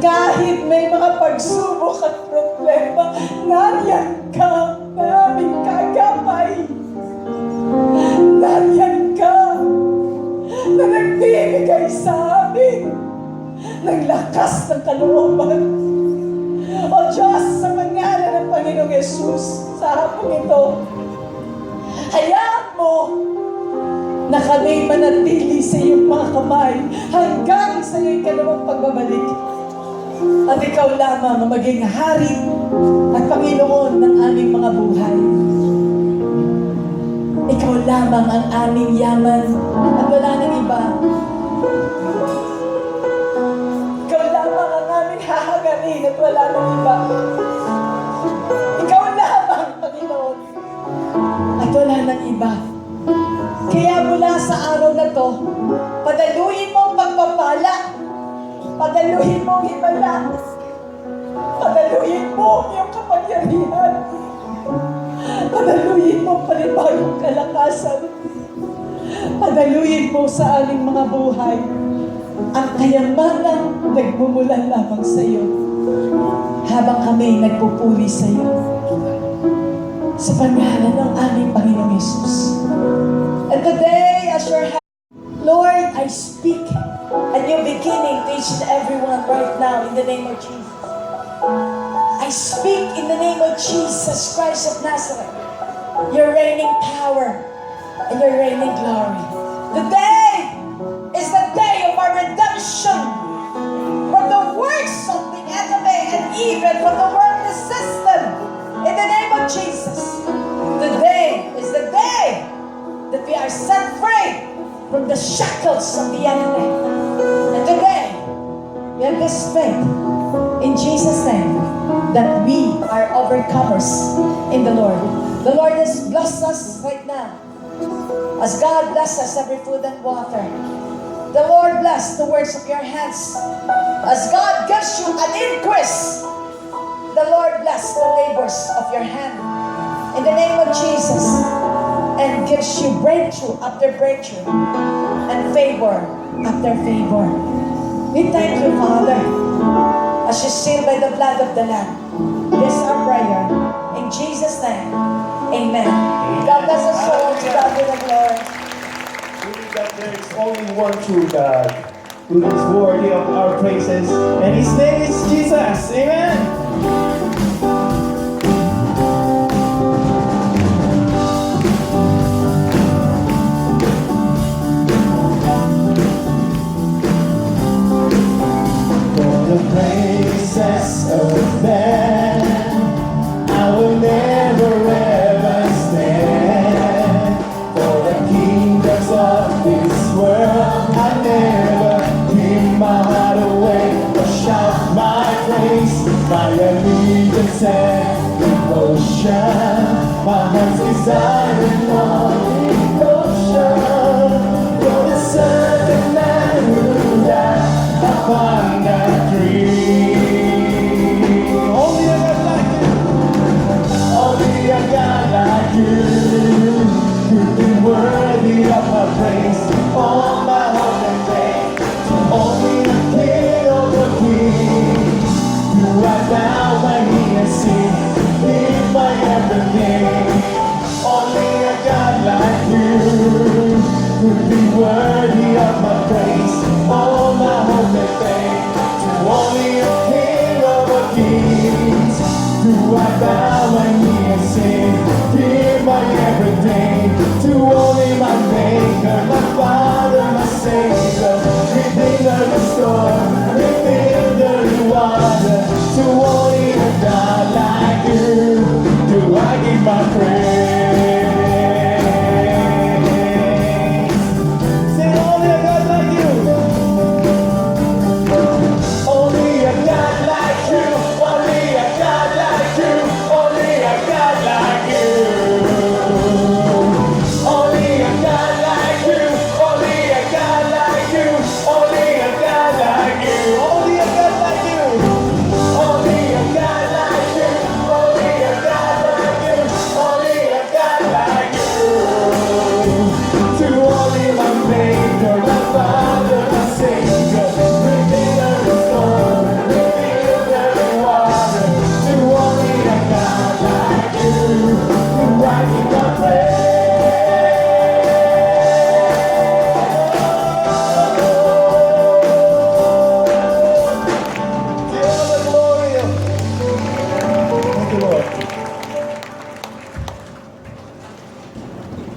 Kahit may mga pagsubok at problema, nariyan ka naming kagabay. Nariyan ka na nagbibigay sa amin ng lakas ng kalooban. O Diyos, sa pangalan ng Panginoong Yesus, sa hapong ito, hayaan mo na kami manatili sa iyong mga kamay hanggang sa iyong ikalawang pagbabalik. At ikaw lamang ang maging hari at Panginoon ng aming mga buhay. Ikaw lamang ang aming yaman at wala nang iba. Ikaw lamang ang aming hahanganin at wala nang iba. Ikaw lamang, Panginoon, at wala nang iba. Kaya mula sa araw na to, padaluhin mo ang pagpapala, padaluhin mo ang himala, padaluhin mo ang iyong kapangyarihan, padaluhin mo ang panibagong kalakasan, padaluhin mo sa aming mga buhay ang kayamanan nagmumula lamang sa iyo habang kami nagpupuri sa iyo sa pangalan ng aming Panginoong Yesus. And today, as your Lord, I speak a new beginning to each and everyone right now in the name of Jesus. I speak in the name of Jesus Christ of Nazareth, your reigning power and your reigning glory. Today is the day of our redemption from the works of the enemy and even from the worldly system. In the name of Jesus, today is the day that we are set free from the shackles of the enemy. And today, we have this faith in Jesus' name that we are overcomers in the Lord. The Lord has blessed us right now. As God blesses every food and water, the Lord bless the works of your hands. As God gives you an increase, the Lord bless the labors of your hand. In the name of Jesus, and gives you breakthrough after breakthrough and favor after favor. We thank you, Father, as you seal by the blood of the Lamb. This is our prayer. In Jesus' name, amen. God bless us all. To God be the glory. Believe that there is only one true God who is worthy of our praises, and His name is Jesus. Amen. The praises of man, I will never ever stand. For the kingdoms of this world, I never give my heart away or shout my praise. My allegiance and devotion, my heart's desiring on devotion. You're the certain man who died upon that tree. worthy of my praise, all my hope and faith, to only a King of all kings. Do I bow my knee and sing, give my everything, to only my Maker, my Father, my Savior, Redeemer, the storm, Redeemer, the water, to only a God like you. Do I give my praise?